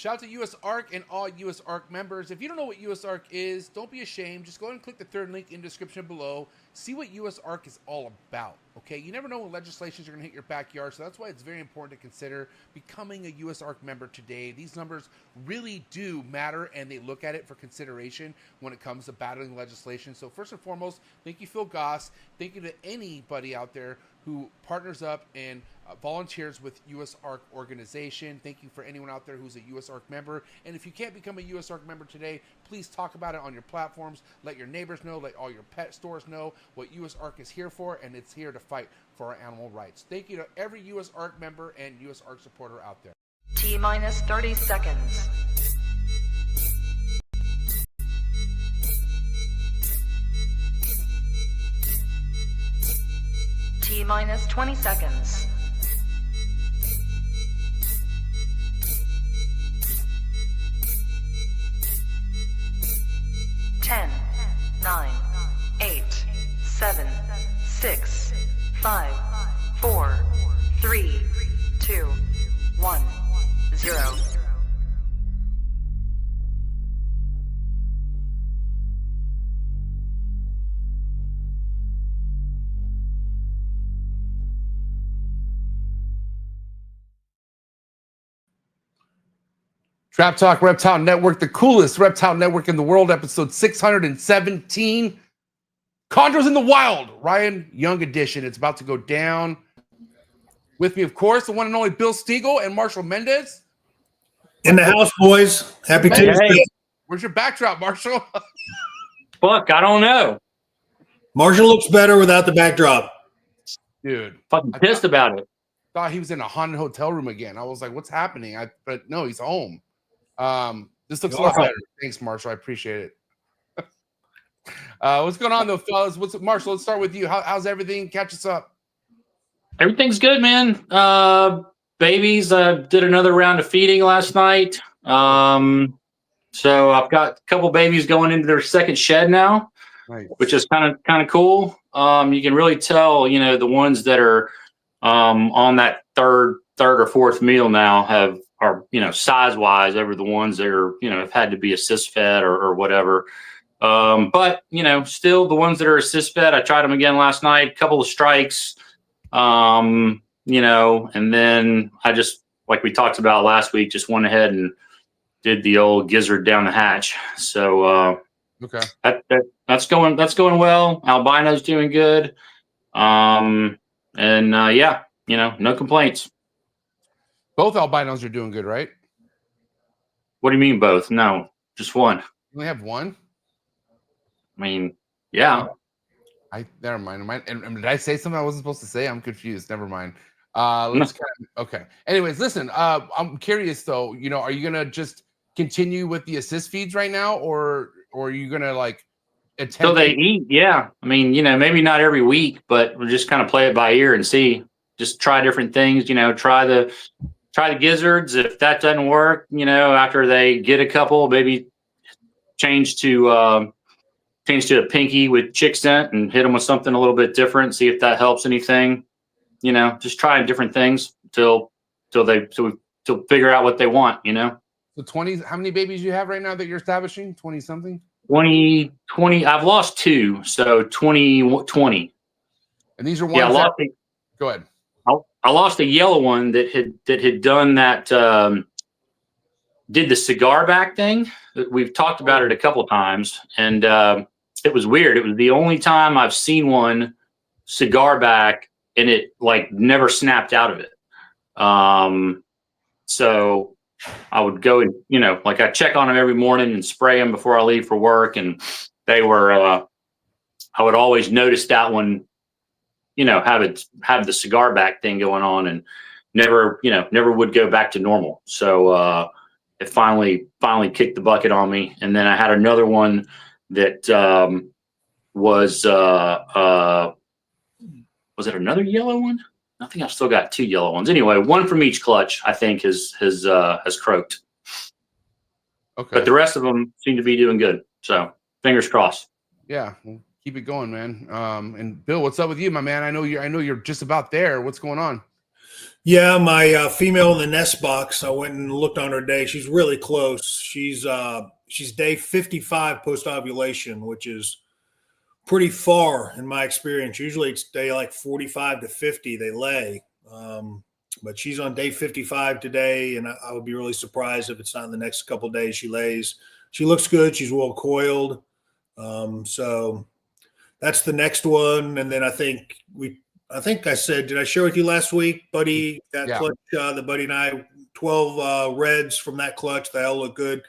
Shout out to USARK and all USARK members. If you don't know what USARK is, don't be ashamed. Just go ahead and click the third link in the description below. See what USARK is all about, okay? You never know when legislations are going to hit your backyard, so that's why it's very important to consider becoming a USARK member today. These numbers really do matter, and they look at it for consideration when it comes to battling legislation. So first and foremost, thank you, Phil Goss. Thank you to anybody out there who partners up and volunteers with USARK organization. Thank you for anyone out there who's a USARK member. And if you can't become a USARK member today, please talk about it on your platforms. Let your neighbors know, let all your pet stores know what USARK is here for, and it's here to fight for our animal rights. Thank you to every USARK member and USARK supporter out there. T-minus 30 seconds. T-minus 20 seconds. 10, 9, 8, 7, 6, 5, 4, 3, 2, 1, 0. Trap Talk Reptile Network, the coolest reptile network in the world, episode 617. Chondros in the Wild, Ryan Young edition. It's about to go down. With me, of course, the one and only Bill Stiegel and Marshall Mendez. In the house, boys. Happy Tuesday. Hey, where's your backdrop, Marshall? Fuck, I don't know. Marshall looks better without the backdrop. Dude. Fucking pissed about it. Thought he was in a haunted hotel room again. I was like, what's happening? But no, he's home. This looks a lot better. Thanks, Marshall. I appreciate it. What's going on, though, fellas? Marshall, let's start with you. How's everything? Catch us up. Everything's good, man. Babies, did another round of feeding last night. So I've got a couple babies going into their second shed now, nice. Which is kind of cool. You can really tell, the ones that are on that third or fourth meal now are size wise over the ones that are have had to be assist fed or whatever. But still the ones that are assist fed, I tried them again last night, a couple of strikes. And then I just, like we talked about last week, just went ahead and did the old gizzard down the hatch. So okay, that's going well. Albino's doing good. Yeah, no complaints. Both albinos are doing good, right? What do you mean both? No, just one. You only have one? I mean, yeah. Never mind. And did I say something I wasn't supposed to say? I'm confused. Never mind. Okay. Anyways, listen, I'm curious though, are you going to just continue with the assist feeds right now or are you going to attempt? So they eat. Yeah. I mean, maybe not every week, but we'll just kind of play it by ear and see, just try different things, try the gizzards. If that doesn't work, after they get a couple, maybe change to a pinky with chick scent and hit them with something a little bit different. See if that helps anything. Just trying different things till figure out what they want. So 20. How many babies you have right now that you're establishing? 20 something. 20. I've lost 2, so 20. And these are ones. Yeah, go ahead. I lost a yellow one that had done that. Did the cigar back thing. We've talked about it a couple times, and it was weird. It was the only time I've seen one cigar back, and it never snapped out of it. So I would go and I check on them every morning and spray them before I leave for work, and they were. I would always notice that one. Have the cigar back thing going on, and never would go back to normal. So it finally kicked the bucket on me. And then I had another one that was it another yellow one? I think I've still got 2 yellow ones. Anyway, one from each clutch, I think has croaked. Okay. But the rest of them seem to be doing good. So fingers crossed. Yeah. Keep it going, man. And Bill, what's up with you, my man? I know you're just about there. What's going on? Yeah, my female in the nest box. I went and looked on her day. She's really close. She's day 55 post ovulation, which is pretty far in my experience. Usually it's day like 45 to 50 they lay. But she's on day 55 today, and I would be really surprised if it's not in the next couple of days she lays. She looks good. She's well coiled. So that's the next one. And then I think I said, did I share with you last week, Buddy, that clutch, the Buddy and I, 12 reds from that clutch, they all look good.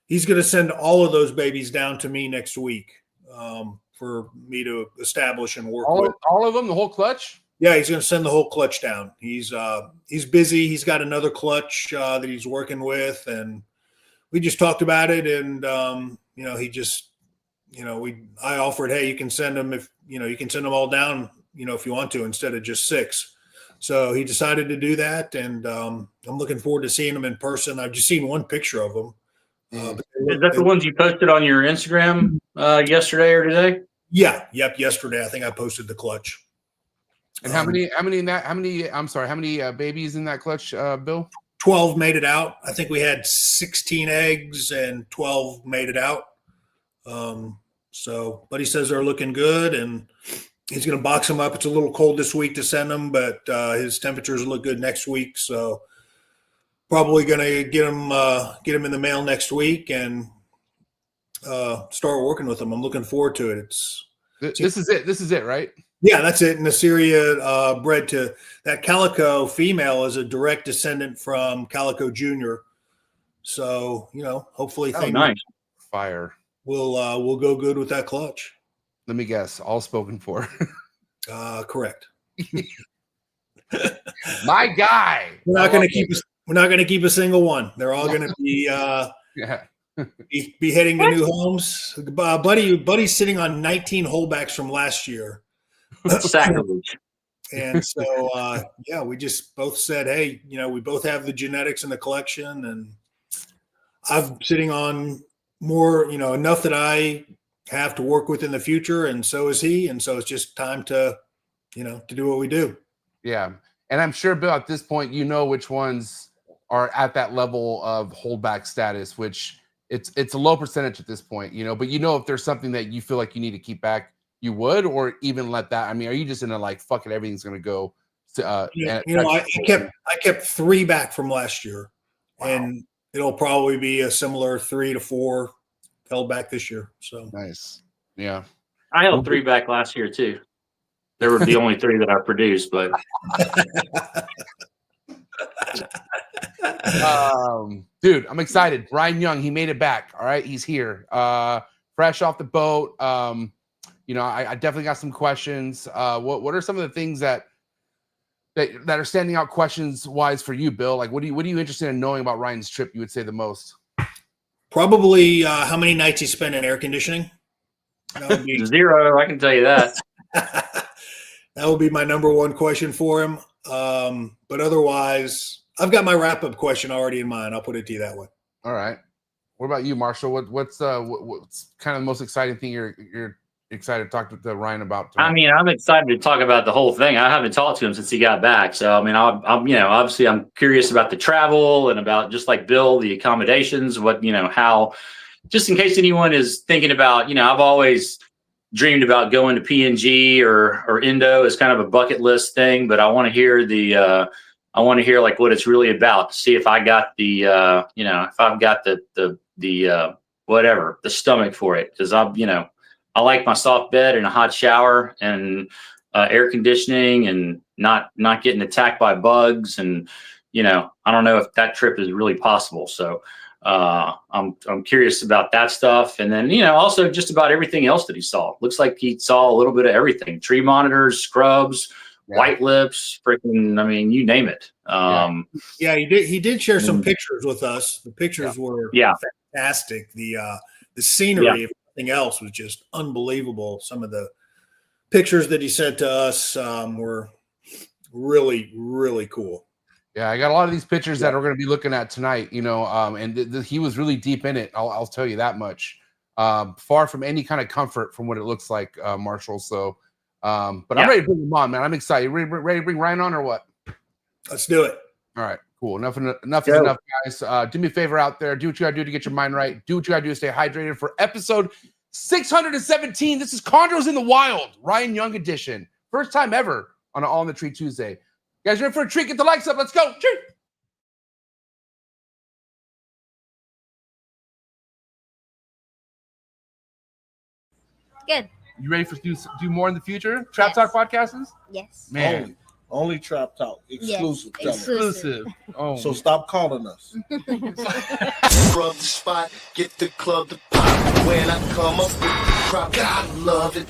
He's going to send all of those babies down to me next week for me to establish and work with. All of them, the whole clutch? Yeah, he's going to send the whole clutch down. He's busy. He's got another clutch that he's working with, and we just talked about it. And he just, I offered, hey, you can send them you can send them all down, if you want to, instead of just 6. So he decided to do that, and I'm looking forward to seeing them in person. I've just seen one picture of them. Is that the ones you posted on your Instagram yesterday or today? Yeah. Yep. Yesterday, I think I posted the clutch. And how many babies in that clutch, Bill? 12 made it out. I think we had 16 eggs and 12 made it out. So Buddy says they're looking good, and he's going to box them up. It's a little cold this week to send them, but his temperatures look good next week. So probably going to get him in the mail next week and start working with them. I'm looking forward to it. This is it, right? Yeah, that's it. And Assyria bred to that Calico female is a direct descendant from Calico Jr. So, hopefully things nice. Fire. We'll go good with that clutch. Let me guess, all spoken for. Correct. My guy. We're not going to keep a single one. They're all going to be be heading to new homes. Buddy's sitting on 19 holdbacks from last year. Sacrilege. And so, we just both said, hey, we both have the genetics in the collection, and I'm sitting on more, enough that I have to work with in the future, and so is he. And so it's just time to do what we do. Yeah. And I'm sure, Bill, at this point, which ones are at that level of holdback status, which it's a low percentage at this point, but if there's something that you feel like you need to keep back, you would, or even let that. I mean, are you just in a like, fuck it, everything's going to go to, I kept 3 back from last year. Wow. And it'll probably be a similar 3 to 4 held back this year. So nice. Yeah. I held 3 back last year too. They were the only 3 that I produced, but dude, I'm excited. Ryan Young, he made it back. All right. He's here. Fresh off the boat. I definitely got some questions. What are some of the things that are standing out questions wise for you, Bill? Like, what are you interested in knowing about Ryan's trip? You would say the most? Probably how many nights he spent in air conditioning. That would be 0. I can tell you that. That would be my number one question for him. But otherwise, I've got my wrap-up question already in mind. I'll put it to you that way. All right. What about you, Marshall? What's kind of the most exciting thing you're excited to talk to Ryan about tonight? I mean, I'm excited to talk about the whole thing. I haven't talked to him since he got back. So, I mean, I'm obviously I'm curious about the travel and about, just like Bill, the accommodations, how, just in case anyone is thinking about, I've always dreamed about going to PNG or Indo as kind of a bucket list thing, but I want to hear like what it's really about, to see if I got the, if I've got the whatever, the stomach for it. Cause I like my soft bed and a hot shower and air conditioning and not getting attacked by bugs. And, I don't know if that trip is really possible. So I'm curious about that stuff. And then, also just about everything else that he saw. Looks like he saw a little bit of everything: tree monitors, scrubs, white lips, freaking, I mean, you name it. He did share some pictures with us. The pictures were fantastic. The scenery, if nothing else, was just unbelievable. Some of the pictures that he sent to us were really, really cool. Yeah, I got a lot of these pictures that we're going to be looking at tonight, and he was really deep in it. I'll tell you that much. Far from any kind of comfort from what it looks like, Marshall. So, but I'm ready to bring him on, man. I'm excited. Ready to bring Ryan on or what? Let's do it. All right, cool. Enough is enough, guys. Do me a favor out there. Do what you gotta do to get your mind right. Do what you gotta do to stay hydrated for episode 617. This is Chondros in the Wild, Ryan Young edition. First time ever on an All in the Tree Tuesday. You guys ready for a treat? Get the likes up. Let's go. Cheers. Good. You ready for do more in the future? Trap Talk podcasts? Yes. Man. Only Trap Talk. Exclusive. Yes. Exclusive. Oh. So stop calling us. Rub the spot, get the club to pop. When I come up with the crop, God love it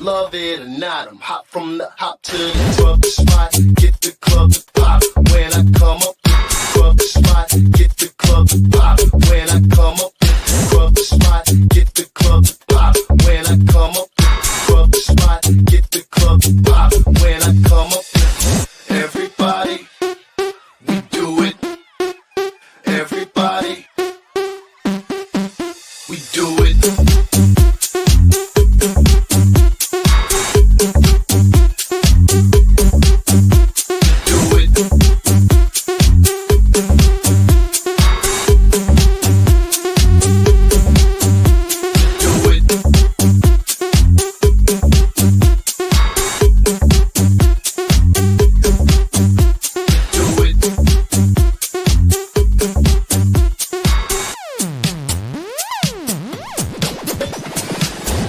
or not. I'm hot from the hop to the rub the spot, get the club to pop. When I come up with the rub the spot, get the club to pop. When I come up with the rub the spot, get the club to pop. When I come up with the rub the spot, get the club to pop. When I come up with everybody, we do it. Everybody, we do it. Do it. Do it. Do it.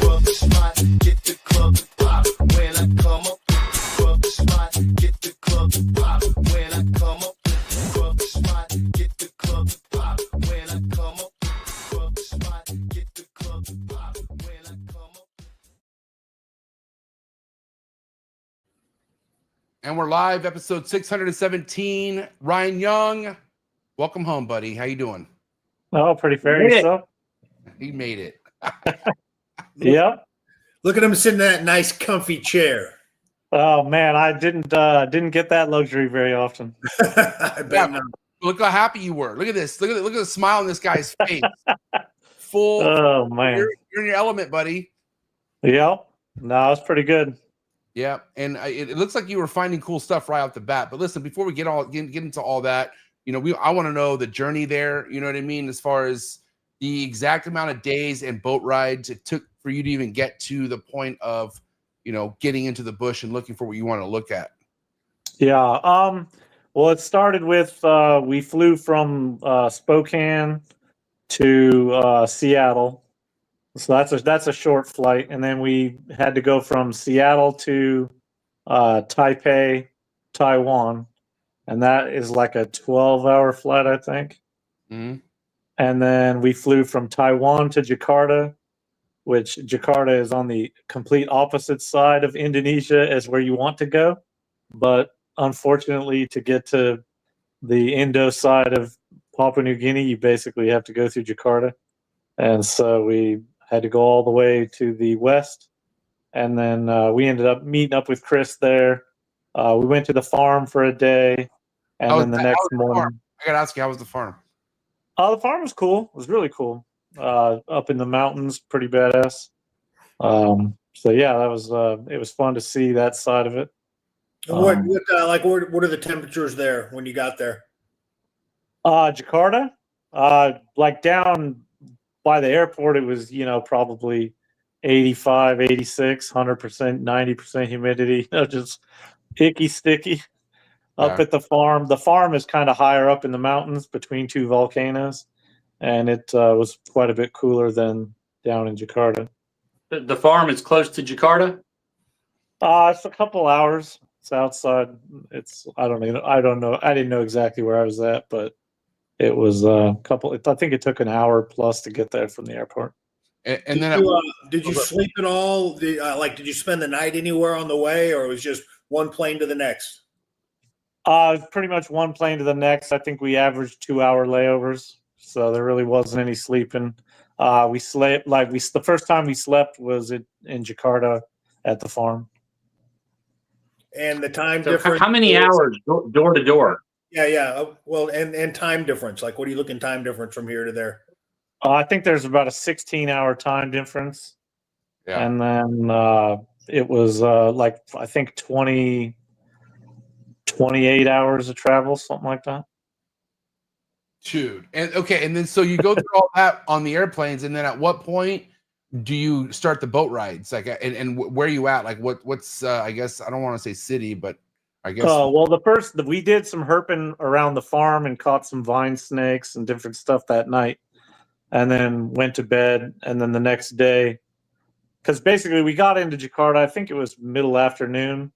Rub the spot, get the club to pop. When I come up with the rub the spot, get the club to pop. When I come up with the rub the spot, get the club to pop. When I come up with the rub the spot, get the club to pop. When I come up. And we're live, episode 617. Ryan Young, welcome home, buddy. How you doing? Oh, pretty fair yourself. He made it. Yeah. Look at him sitting in that nice, comfy chair. Oh man, I didn't get that luxury very often. I bet not. Look how happy you were. Look at this. Look at the smile on this guy's face. Full. Oh man. You're in your element, buddy. Yeah. No, it's pretty good. Yeah, and it looks like you were finding cool stuff right off the bat. But listen, before we get into all that, I want to know the journey there. You know what I mean, as far as the exact amount of days and boat rides it took for you to even get to the point of, getting into the bush and looking for what you want to look at. Yeah. Well, it started with we flew from Spokane to Seattle. So that's a short flight, and then we had to go from Seattle to Taipei, Taiwan, and that is like a 12-hour flight, I think. Mm-hmm. And then we flew from Taiwan to Jakarta, which Jakarta is on the complete opposite side of Indonesia as where you want to go, but unfortunately, to get to the Indo side of Papua New Guinea, you basically have to go through Jakarta, and so we had to go all the way to the west, and then we ended up meeting up with Chris there. We went to the farm for a day, and then the next morning. I gotta ask you, how was the farm? The farm was cool. It was really cool. Up in the mountains, pretty badass. So yeah, that was it was fun to see that side of it. What are the temperatures there when you got there? Jakarta, like down by the airport, it was, probably 85, 86, 100%, 90% humidity, just icky, sticky. Up at the farm. The farm is kind of higher up in the mountains between two volcanoes, and it was quite a bit cooler than down in Jakarta. The farm is close to Jakarta? It's a couple hours. It's outside. I don't know. I didn't know exactly where I was at, but it was a couple. I think it took an hour plus to get there from the airport. And then did you sleep at all? Did you spend the night anywhere on the way, or it was just one plane to the next? Pretty much one plane to the next. I think we averaged 2-hour layovers, so there really wasn't any sleeping. We slept the first time we slept was in Jakarta at the farm. And the time So difference. how many hours door to door? Yeah. Well, and time difference. Like, what are you looking time difference from here to there? I think there's about a 16-hour time difference. Yeah. And then it was I think 20 28 hours of travel, something like that. Dude. And okay, and then so you go through all that on the airplanes, and then at what point do you start the boat rides? Like, and where are you at? Like, what's I guess I don't want to say city, but I guess. Oh well, we did some herping around the farm and caught some vine snakes and different stuff that night, and then went to bed. And then the next day, because basically we got into Jakarta, I think it was middle afternoon,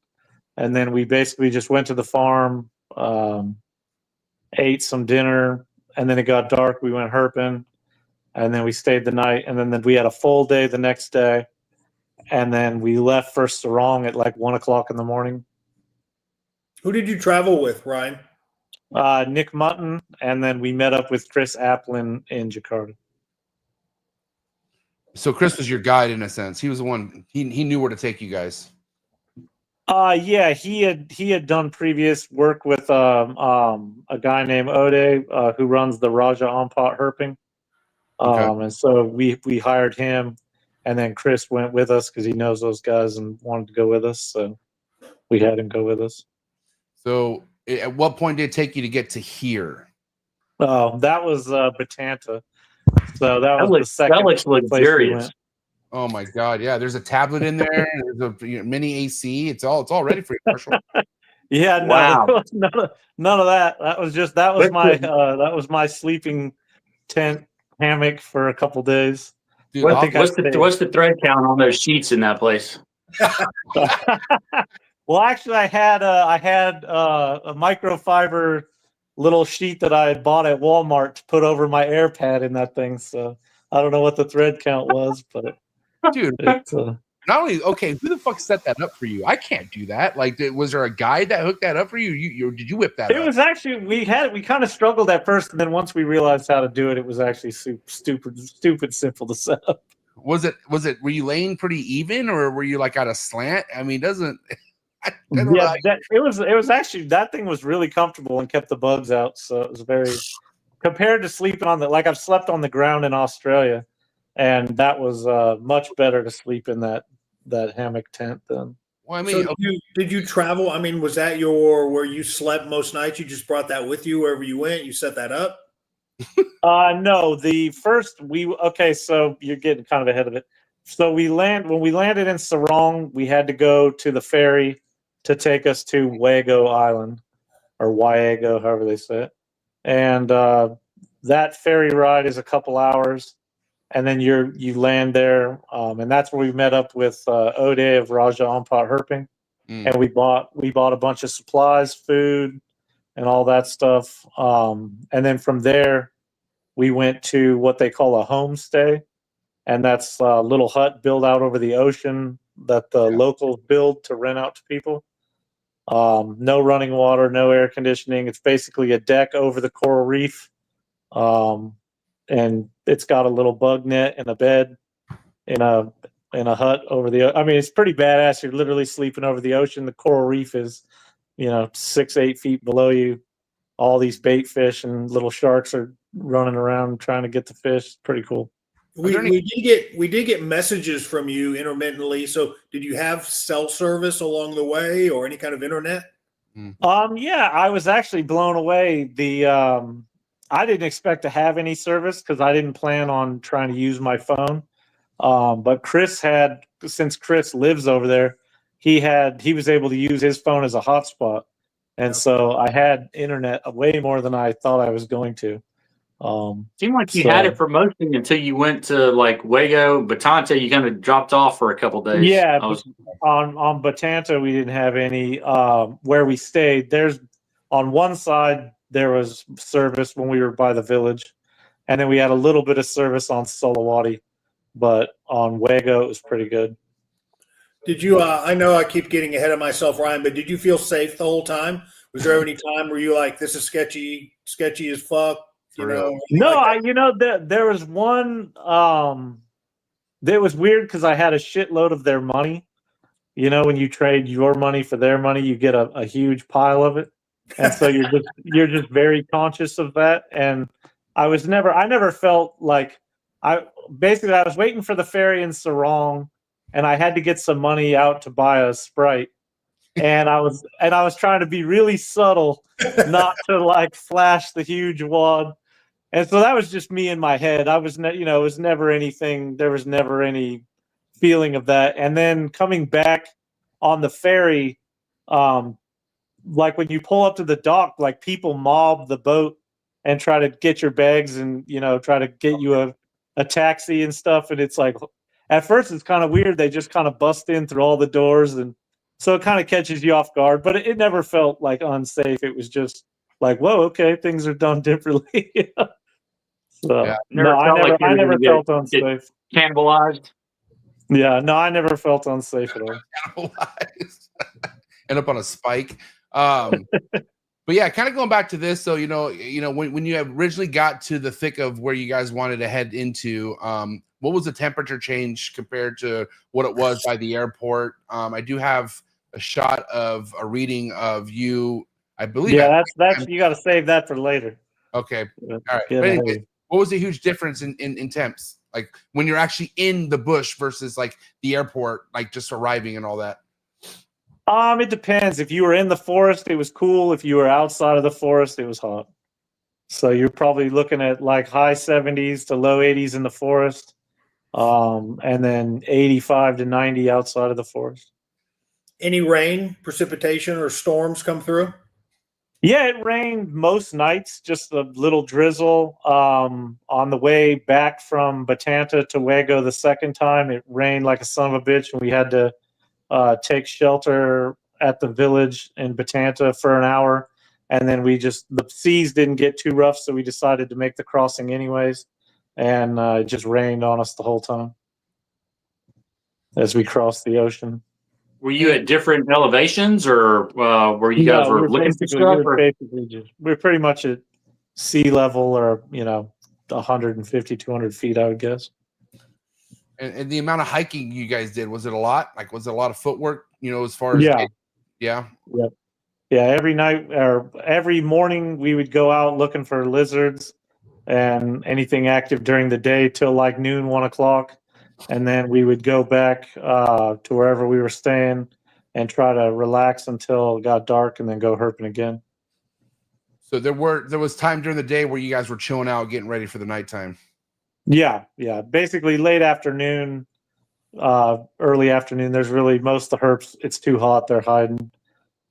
and then we basically just went to the farm, ate some dinner, and then it got dark. We went herping, and then we stayed the night, and then we had a full day the next day, and then we left for Sarong at like 1 o'clock in the morning. Who did you travel with, Ryan? Nick Mutton, and then we met up with Chris Applin in Jakarta. So Chris was your guide in a sense. He was the one. He knew where to take you guys. Yeah, he had done previous work with a guy named Ode, who runs the Raja Ampat herping. Okay. And so we hired him, and then Chris went with us because he knows those guys and wanted to go with us. So we had him go with us. So at what point did it take you to get to here? Oh, that was Batanta. So that was the second. That looks luxurious. Oh my God! Yeah, there's a tablet in there. There's a mini AC. It's all ready for you, Marshall. Yeah, no, Wow. there was none of that. That was my sleeping tent hammock for a couple days. Dude, What's the thread count on those sheets in that place? Well, actually, I had a microfiber little sheet that I had bought at Walmart to put over my AirPad in that thing. So I don't know what the thread count was, but dude, not only okay, who the fuck set that up for you? I can't do that. Like, was there a guy that hooked that up for you? Did you whip that? It was actually we kind of struggled at first, and then once we realized how to do it, it was actually stupid simple to set up. Was it? Were you laying pretty even, or were you like at a slant? I mean, doesn't. Yeah, it was actually, that thing was really comfortable and kept the bugs out. So it was very, compared to sleeping on like I've slept on the ground in Australia, and that was much better to sleep in that hammock tent than. Well, I mean, so did you travel? I mean, was that where you slept most nights? You just brought that with you wherever you went? You set that up? No, so you're getting kind of ahead of it. So when we landed in Sarong, we had to go to the ferry to take us to Wago Island, or Waego, however they say it. And that ferry ride is a couple hours, and then you land there, and that's where we met up with Ode of Raja Ampat Herping, and we bought a bunch of supplies, food, and all that stuff. And then from there, we went to what they call a homestay, and that's a little hut built out over the ocean that the locals build to rent out to people. No running water, no air conditioning. It's basically a deck over the coral reef. And it's got a little bug net and a bed in a hut over the, I mean, it's pretty badass. You're literally sleeping over the ocean. The coral reef is, 6-8 feet below you. All these bait fish and little sharks are running around trying to get the fish. It's pretty cool. We did get messages from you intermittently. So did you have cell service along the way or any kind of internet? Yeah, I was actually blown away. I didn't expect to have any service because I didn't plan on trying to use my phone. But Chris had, since Chris lives over there, he was able to use his phone as a hotspot. And so I had internet way more than I thought I was going to. Seemed like you had it for mostly until you went to like Wago, Batanta. You kind of dropped off for a couple days. Yeah, on Batanta we didn't have any. Where we stayed, there's on one side there was service when we were by the village, and then we had a little bit of service on Sulawati, but on Wago it was pretty good. Did you? I know I keep getting ahead of myself, Ryan, but did you feel safe the whole time? Was there any time where you like, this is sketchy as fuck? No, like there was one. That was weird because I had a shitload of their money. When you trade your money for their money, you get a huge pile of it, and so you're just very conscious of that. And I never felt like I was waiting for the ferry in Sarong, and I had to get some money out to buy a Sprite. and I was trying to be really subtle, not to like flash the huge wad. And so that was just me in my head. I was, it was never anything. There was never any feeling of that. And then coming back on the ferry, like when you pull up to the dock, like people mob the boat and try to get your bags and, try to get you a taxi and stuff. And it's like, at first it's kind of weird. They just kind of bust in through all the doors. And so it kind of catches you off guard, but it never felt like unsafe. It was just like, whoa, okay, things are done differently. So, Yeah, I never felt unsafe. Cannibalized. Yeah, no, I never felt unsafe at all. Cannibalized. End up on a spike. But yeah, kind of going back to this. So, when you originally got to the thick of where you guys wanted to head into, what was the temperature change compared to what it was by the airport? I do have a shot of a reading of you, I believe. Yeah, that's you got to save that for later. Okay. All right. But anyways, what was the huge difference in temps? Like when you're actually in the bush versus like the airport, like just arriving and all that? It depends. If you were in the forest, it was cool. If you were outside of the forest, it was hot. So you're probably looking at like high 70s to low 80s in the forest, and then 85 to 90 outside of the forest. Any rain, precipitation, or storms come through? Yeah, it rained most nights, just a little drizzle. On the way back from Batanta to Wago the second time, it rained like a son of a bitch, and we had to take shelter at the village in Batanta for an hour. And then the seas didn't get too rough, so we decided to make the crossing anyways. And it just rained on us the whole time as we crossed the ocean. Were you at different elevations, or were you guys looking for stuff? We're pretty much at sea level, or 150, 200 feet, I would guess. And the amount of hiking you guys did, was it a lot? Like, was it a lot of footwork? As far as yeah. Every night or every morning we would go out looking for lizards and anything active during the day till like noon, 1 o'clock. And then we would go back to wherever we were staying and try to relax until it got dark and then go herping again. So there was time during the day where you guys were chilling out, getting ready for the nighttime. Yeah. Basically late afternoon, early afternoon. There's really most of the herps. It's too hot. They're hiding.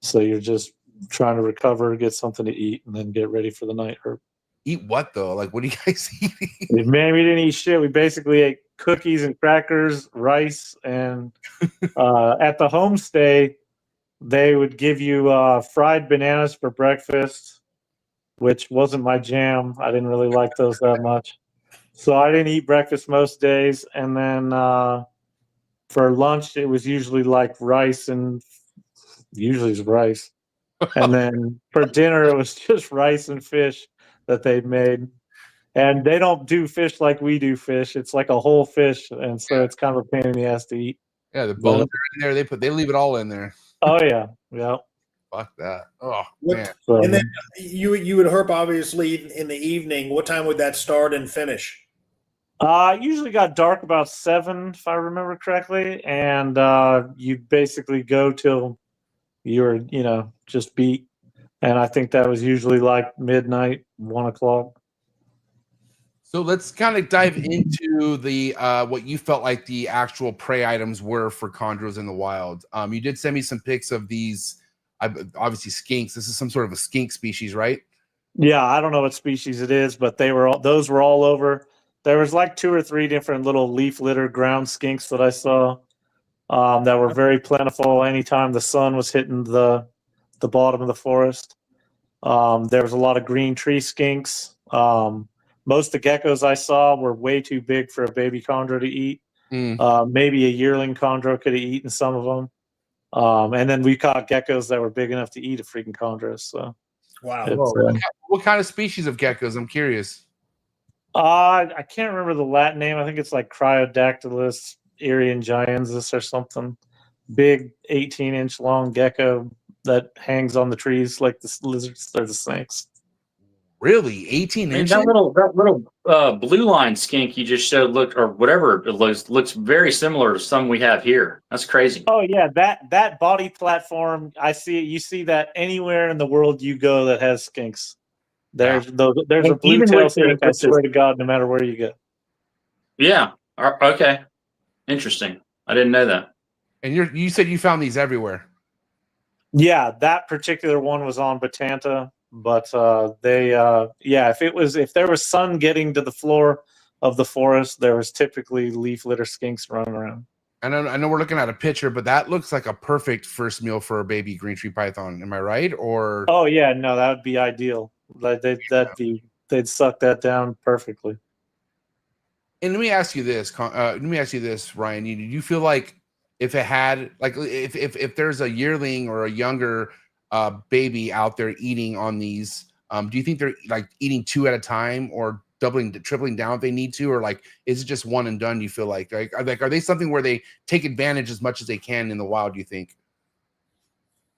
So you're just trying to recover, get something to eat, and then get ready for the night herp. Eat what though? Like, what do you guys eat? Man, we didn't eat shit. We basically ate cookies and crackers, rice, and at the homestay, they would give you fried bananas for breakfast, which wasn't my jam. I didn't really like those that much. So I didn't eat breakfast most days. And then for lunch, it was usually like rice, and usually it's rice. And then for dinner, it was just rice and fish that they'd made. And they don't do fish like we do fish. It's like a whole fish, and so it's kind of a pain in the ass to eat. Yeah, the bones are in there. They leave it all in there. Oh yeah. Fuck that. Oh man. So, and then you would herp obviously in the evening. What time would that start and finish? Usually got dark about 7, if I remember correctly, and you basically go till you're just beat. And I think that was usually like midnight, 1 o'clock. So let's kind of dive into the what you felt like the actual prey items were for chondros in the wild. You did send me some pics of these, obviously skinks. This is some sort of a skink species, right? Yeah, I don't know what species it is, but those were all over. There was like 2 or 3 different little leaf litter ground skinks that I saw that were very plentiful anytime the sun was hitting the bottom of the forest. There was a lot of green tree skinks. Most of the geckos I saw were way too big for a baby chondro to eat. Maybe a yearling chondro could have eaten some of them. And then we caught geckos that were big enough to eat a freaking chondro. So, wow. What kind of species of geckos? I'm curious. I can't remember the Latin name. I think it's like Cryodactylus iriangiensis or something. Big 18-inch long gecko that hangs on the trees like the lizards or the snakes. Really, 18 I mean, inches? that little blue line skink you just showed look or whatever it looks very similar to some we have here. That's crazy. Oh yeah, that body platform, I see it. You see that anywhere in the world you go that has skinks. There's a blue Even tail with skink. I with swear to God, no matter where you go. yeah. Okay. Interesting. I didn't know that. And you said you found these everywhere. Yeah, that particular one was on Batanta, but if there was sun getting to the floor of the forest, there was typically leaf litter skinks running around. I know we're looking at a picture, but that looks like a perfect first meal for a baby green tree python. Am I right? Or Oh yeah, no, that would be ideal. They'd suck that down perfectly. And let me ask you this, Ryan. Do you feel like if it had if there's a yearling or a younger baby out there eating on these, do you think they're like eating 2 at a time or tripling down if they need to, or like is it just one and done? You feel like are they something where they take advantage as much as they can in the wild? Do you think?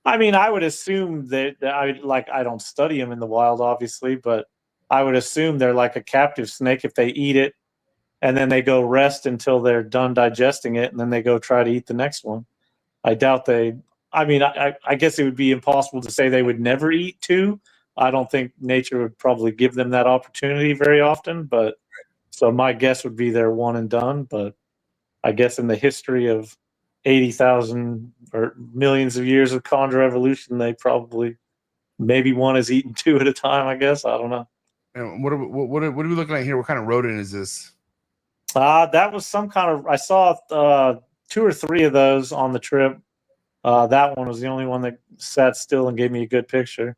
I mean, I would assume that I don't study them in the wild, obviously, but I would assume they're like a captive snake. If they eat it and then they go rest until they're done digesting it, and then they go try to eat the next one. I doubt they. I mean, I guess it would be impossible to say they would never eat 2. I don't think nature would probably give them that opportunity very often, but so my guess would be they're one and done. But I guess in the history of 80,000 or millions of years of chondro evolution, they probably maybe one is eaten 2 at a time. I guess I don't know. And what are we looking at here? What kind of rodent is this? That was some kind of. I saw 2 or 3 of those on the trip. That one was the only one that sat still and gave me a good picture.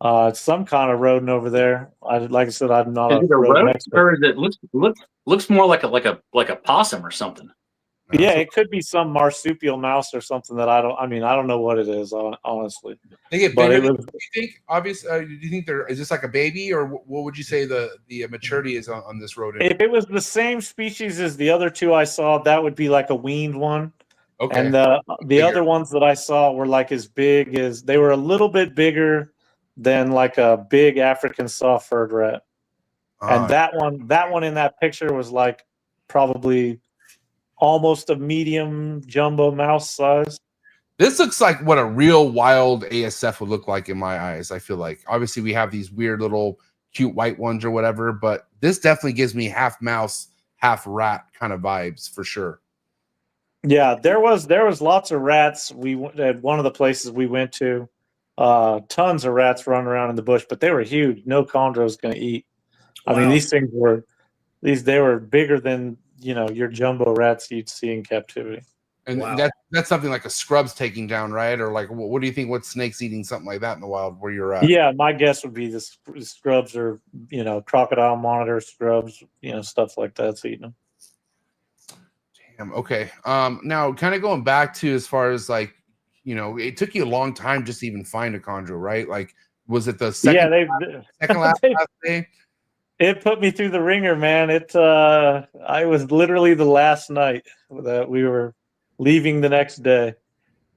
It's some kind of rodent over there. Like I said, I'm not Is it a rodent rodent expert. or is it looks more like a possum or something? Yeah, it could be some marsupial mouse or something that I don't know what it is, honestly. They get But bigger. it was, Do you think? Obviously, do you think is this like a baby, or what would you say the maturity is on this rodent? if it was the same species as the other 2 I saw, that would be like a weaned one. Okay. And the Bigger. other ones that I saw were like as big as, they were a little bit bigger than like a big African soft-furred rat. And that one in that picture was like probably almost a medium jumbo mouse size. This looks like what a real wild ASF would look like in my eyes. I feel like obviously we have these weird little cute white ones or whatever, but this definitely gives me half mouse, half rat kind of vibes for sure. Yeah, there was lots of rats. We at one of the places we went to, tons of rats running around in the bush, but they were huge. No chondro was going to eat. Wow. I mean, these things were they were bigger than your jumbo rats you'd see in captivity. And that's something like a scrub's taking down, right? Or like, what do you think? What snake's eating something like that in the wild where you're at? Yeah, my guess would be the scrubs or crocodile monitor scrubs, stuff like that's eating them. Damn. Okay. Now, kind of going back to as far as like, it took you a long time just to even find a chondro, right? Like, was it the second? Yeah, second last day? It put me through the ringer, man. I was literally the last night that we were leaving the next day,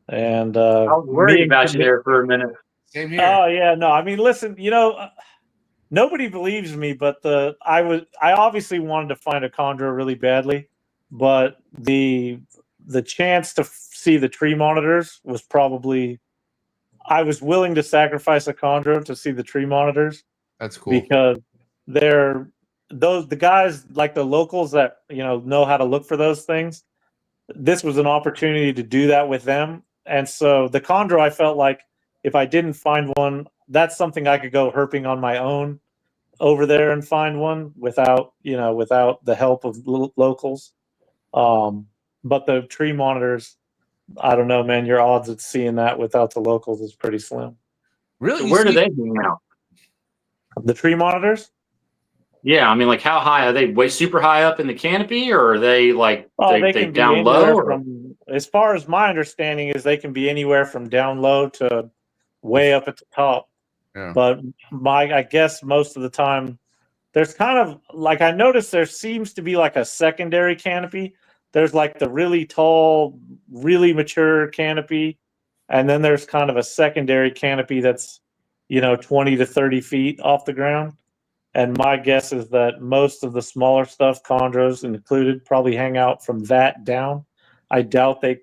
and I was worried about you there for a minute. Same here. Oh yeah, no. I mean, listen, nobody believes me, but I obviously wanted to find a chondro really badly, but the chance to see the tree monitors was probably, I was willing to sacrifice a chondro to see the tree monitors. That's cool because the guys like the locals that know how to look for those things. This was an opportunity to do that with them, and so the chondro, I felt like if I didn't find one, that's something I could go herping on my own over there and find one without the help of locals. But the tree monitors, I don't know, man. Your odds of seeing that without the locals is pretty slim. Really? So where do they hang out? The tree monitors? Yeah, I mean, like how high are they? Way super high up in the canopy, or are they like they down low? As far as my understanding is, they can be anywhere from down low to way up at the top. Yeah. But I guess most of the time, there's kind of like, I noticed there seems to be like a secondary canopy. There's like the really tall, really mature canopy, and then there's kind of a secondary canopy that's 20 to 30 feet off the ground. And my guess is that most of the smaller stuff, chondros included, probably hang out from that down. I doubt they,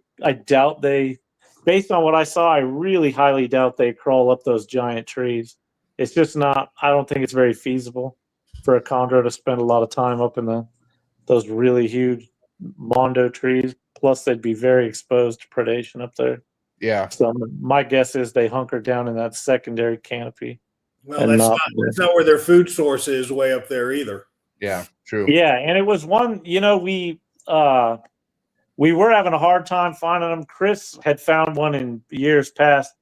based on what I saw, I really highly doubt they crawl up those giant trees. It's just not, I don't think it's very feasible for a chondro to spend a lot of time up in those really huge mondo trees. Plus, they'd be very exposed to predation up there. Yeah. So my guess is they hunker down in that secondary canopy. Well, that's not where their food source is, way up there either. Yeah, true. Yeah, and it was one, we were having a hard time finding them. Chris had found one in years past,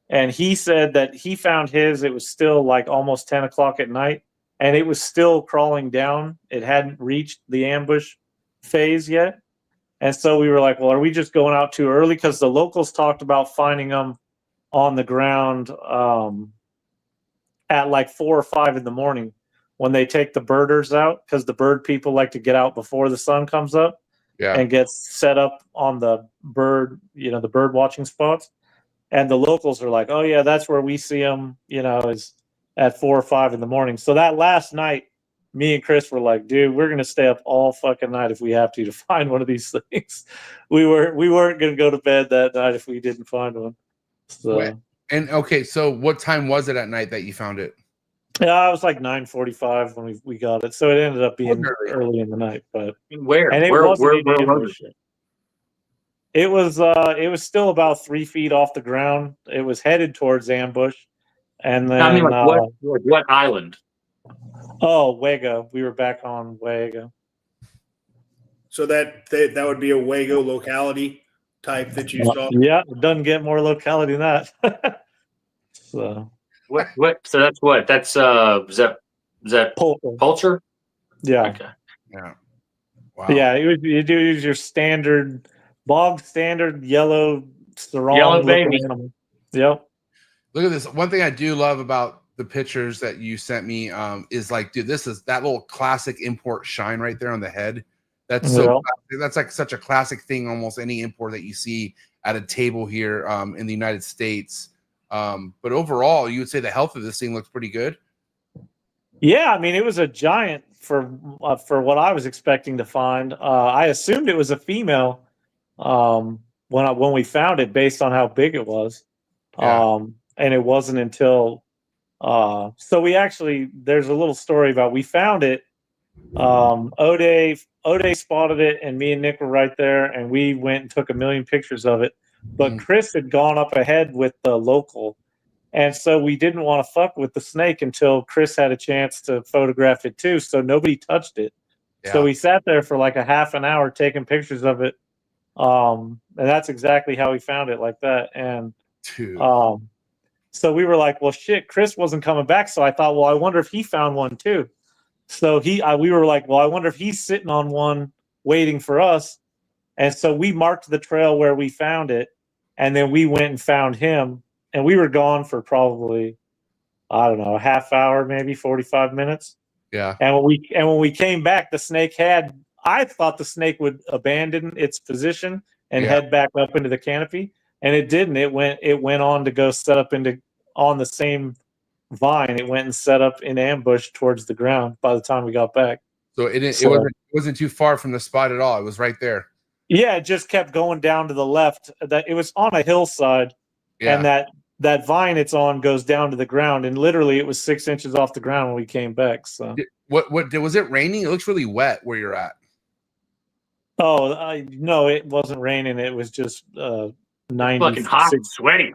and he said that he found his, it was still like almost 10 o'clock at night, and it was still crawling down. It hadn't reached the ambush phase yet. And so we were like, well, are we just going out too early? Because the locals talked about finding them on the ground at like 4 or 5 in the morning when they take the birders out, because the bird people like to get out before the sun comes up and get set up on the bird, the bird watching spots. And the locals are like, oh yeah, that's where we see them, is at 4 or 5 in the morning. So that last night, me and Chris were like, dude, we're going to stay up all fucking night if we have to find one of these things. We weren't going to go to bed that night if we didn't find one. So. And okay, so what time was it at night that you found it? Yeah, it was like 9:45 when we got it. So it ended up being early in the night. But where and it was it? It was still about 3 feet off the ground. It was headed towards ambush, and then I mean, what island? Oh, Wago. We were back on Wago. So that would be a Wago locality type that you saw. Yeah, it doesn't get more locality than that. So what? So that's what? That's is that Pulcher? Yeah. Okay. Yeah. Wow. Yeah, you do use your standard bog standard yellow sarong yellow baby animal. Yep. Look at this. One thing I do love about the pictures that you sent me is like, dude, this is that little classic import shine right there on the head. That's so that's like such a classic thing. Almost any import that you see at a table here in the United States. But overall, you would say the health of this thing looks pretty good. Yeah, I mean, it was a giant for what I was expecting to find. I assumed it was a female when we found it, based on how big it was. And it wasn't until so we actually, there's a little story about, we found it. O'Day spotted it, and me and Nick were right there, and we went and took a million pictures of it. But Chris had gone up ahead with the local, and so we didn't want to fuck with the snake until Chris had a chance to photograph it too. So nobody touched it. Yeah. So we sat there for like a half an hour taking pictures of it. And that's exactly how we found it, like that. And so we were like, well, shit, Chris wasn't coming back. So I thought, well, I wonder if he found one too. So we were like, well, I wonder if he's sitting on one waiting for us. And so we marked the trail where we found it, and then we went and found him. And we were gone for probably, I don't know, a half hour, maybe 45 minutes. Yeah. And when we came back, the snake I thought the snake would abandon its position and head back up into the canopy, and it didn't. It went on to go set up on the same vine. It went and set up in ambush towards the ground by the time we got back. So it wasn't too far from the spot at all. It was right there. Yeah, it just kept going down to the left. That it was on a hillside, and that vine it's on goes down to the ground, and literally it was 6 inches off the ground when we came back. So what was it raining? It looks really wet where you're at. Oh, no, it wasn't raining. It was just 90. Fucking hot and sweaty.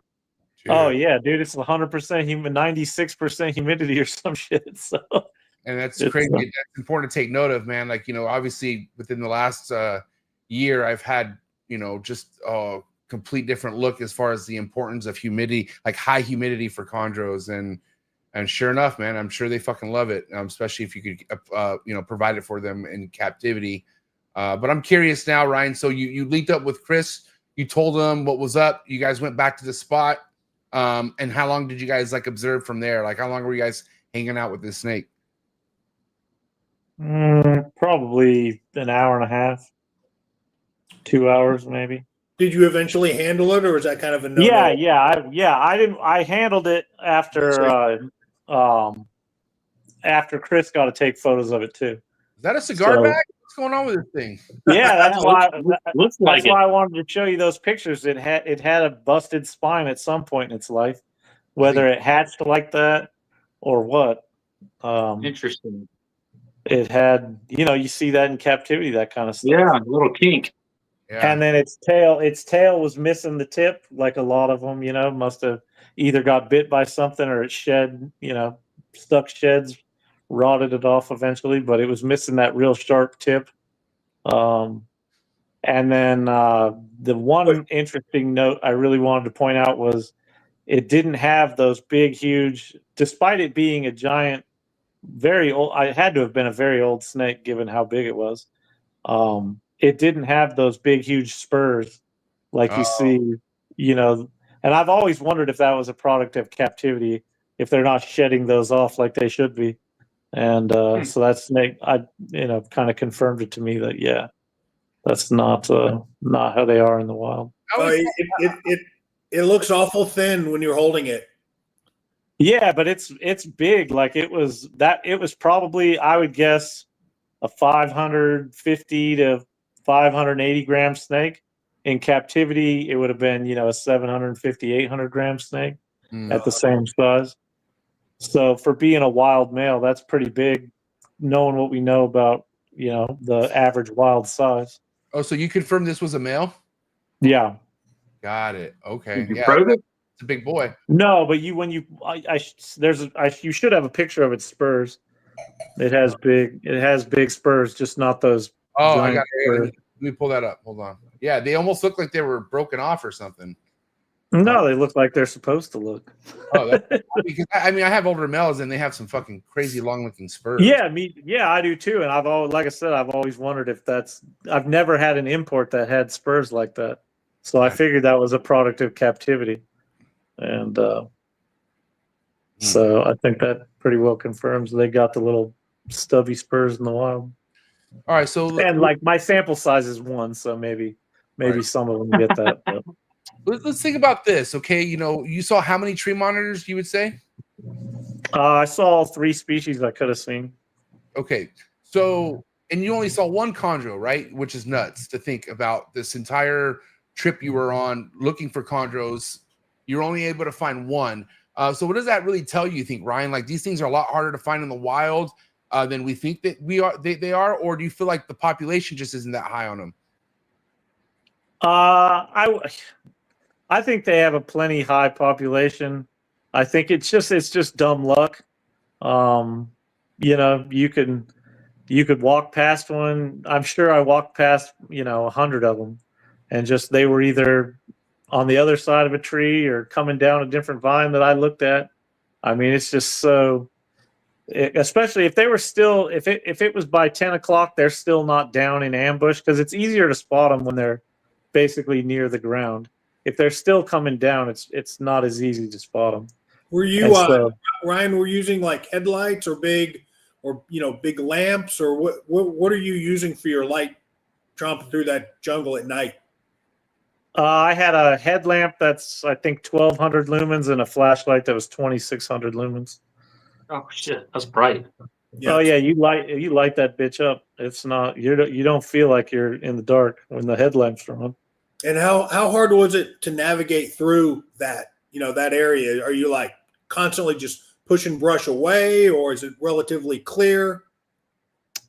Dude. Oh yeah, dude, it's 100% humid, 96% humidity or some shit. So, and that's crazy. That's important to take note of, man. Like, obviously within the last year, I've had just a complete different look as far as the importance of humidity, like high humidity for chondros, and sure enough, man, I'm sure they fucking love it, especially if you could provide it for them in captivity. But I'm curious now, Ryan. So you linked up with Chris. You told him what was up. You guys went back to the spot. And how long did you guys observe from there? Like, how long were you guys hanging out with this snake? Probably an hour and a half, 2 hours maybe. Did you eventually handle it, or was that kind of a no? I handled it after Chris got to take photos of it too. Is that a cigar bag? What's going on with this thing? Yeah, that's why. Looks like That's why I wanted to show you those pictures. It had a busted spine at some point in its life, whether it hatched like that or what. Interesting. It had, you see that in captivity, that kind of stuff. Yeah, a little kink. Yeah. And then its tail was missing the tip, like a lot of them. Must have either got bit by something or it shed. Stuck sheds, rotted it off eventually, but it was missing that real sharp tip. And then the one interesting note I really wanted to point out was it didn't have those big, huge, despite it being a giant, very old, I had to have been a very old snake given how big it was. It didn't have those big, huge spurs like you see, and I've always wondered if that was a product of captivity, if they're not shedding those off like they should be. And so that snake, kind of confirmed it to me that, yeah, that's not how they are in the wild. It looks awful thin when you're holding it. Yeah, but it's big. Like it was probably, I would guess, a 550 to 580 gram snake. In captivity, it would have been, a 750, 800 gram snake at the same size. So for being a wild male, that's pretty big, knowing what we know about, the average wild size. Oh, so you confirmed this was a male? Yeah. Got it. Okay. Did you Yeah, probe it? it's a big boy. No, but you should have a picture of its spurs. It has big spurs, just not those. Oh, I got it. spurs. Let me pull that up. Hold on. Yeah, they almost look like they were broken off or something. No, they look like they're supposed to look. Oh, because I have older males and they have some fucking crazy long-looking spurs. Yeah, I do too. And I've always wondered if I've never had an import that had spurs like that. So I figured that was a product of captivity. And so I think that pretty well confirms they got the little stubby spurs in the wild. All right, so and like my sample size is 1, so maybe some of them get that. But. Let's think about this, okay? You saw how many tree monitors, you would say? I saw all 3 species I could have seen. Okay, so, and you only saw 1 chondro, right? Which is nuts to think about. This entire trip you were on looking for chondros, you're only able to find 1. So what does that really tell you think, Ryan? Like, these things are a lot harder to find in the wild than we think that they are, or do you feel like the population just isn't that high on them? I think they have a plenty high population. I think it's just dumb luck. You could walk past one. I'm sure I walked past 100 of them, and just they were either on the other side of a tree or coming down a different vine that I looked at. I mean, it's just so. Especially if they were still, if it was by 10 o'clock, they're still not down in ambush, because it's easier to spot them when they're basically near the ground. If they're still coming down, it's not as easy to spot them. Were you, Ryan? Were you using like headlights or big lamps, or what are you using for your light tromping through that jungle at night? I had a headlamp that's I think 1,200 lumens and a flashlight that was 2,600 lumens. Oh shit, that's bright. Yeah. Oh yeah, you light that bitch up. It's not you don't feel like you're in the dark when the headlamps are on. And how hard was it to navigate through that that area? Are you like constantly just pushing brush away, or is it relatively clear?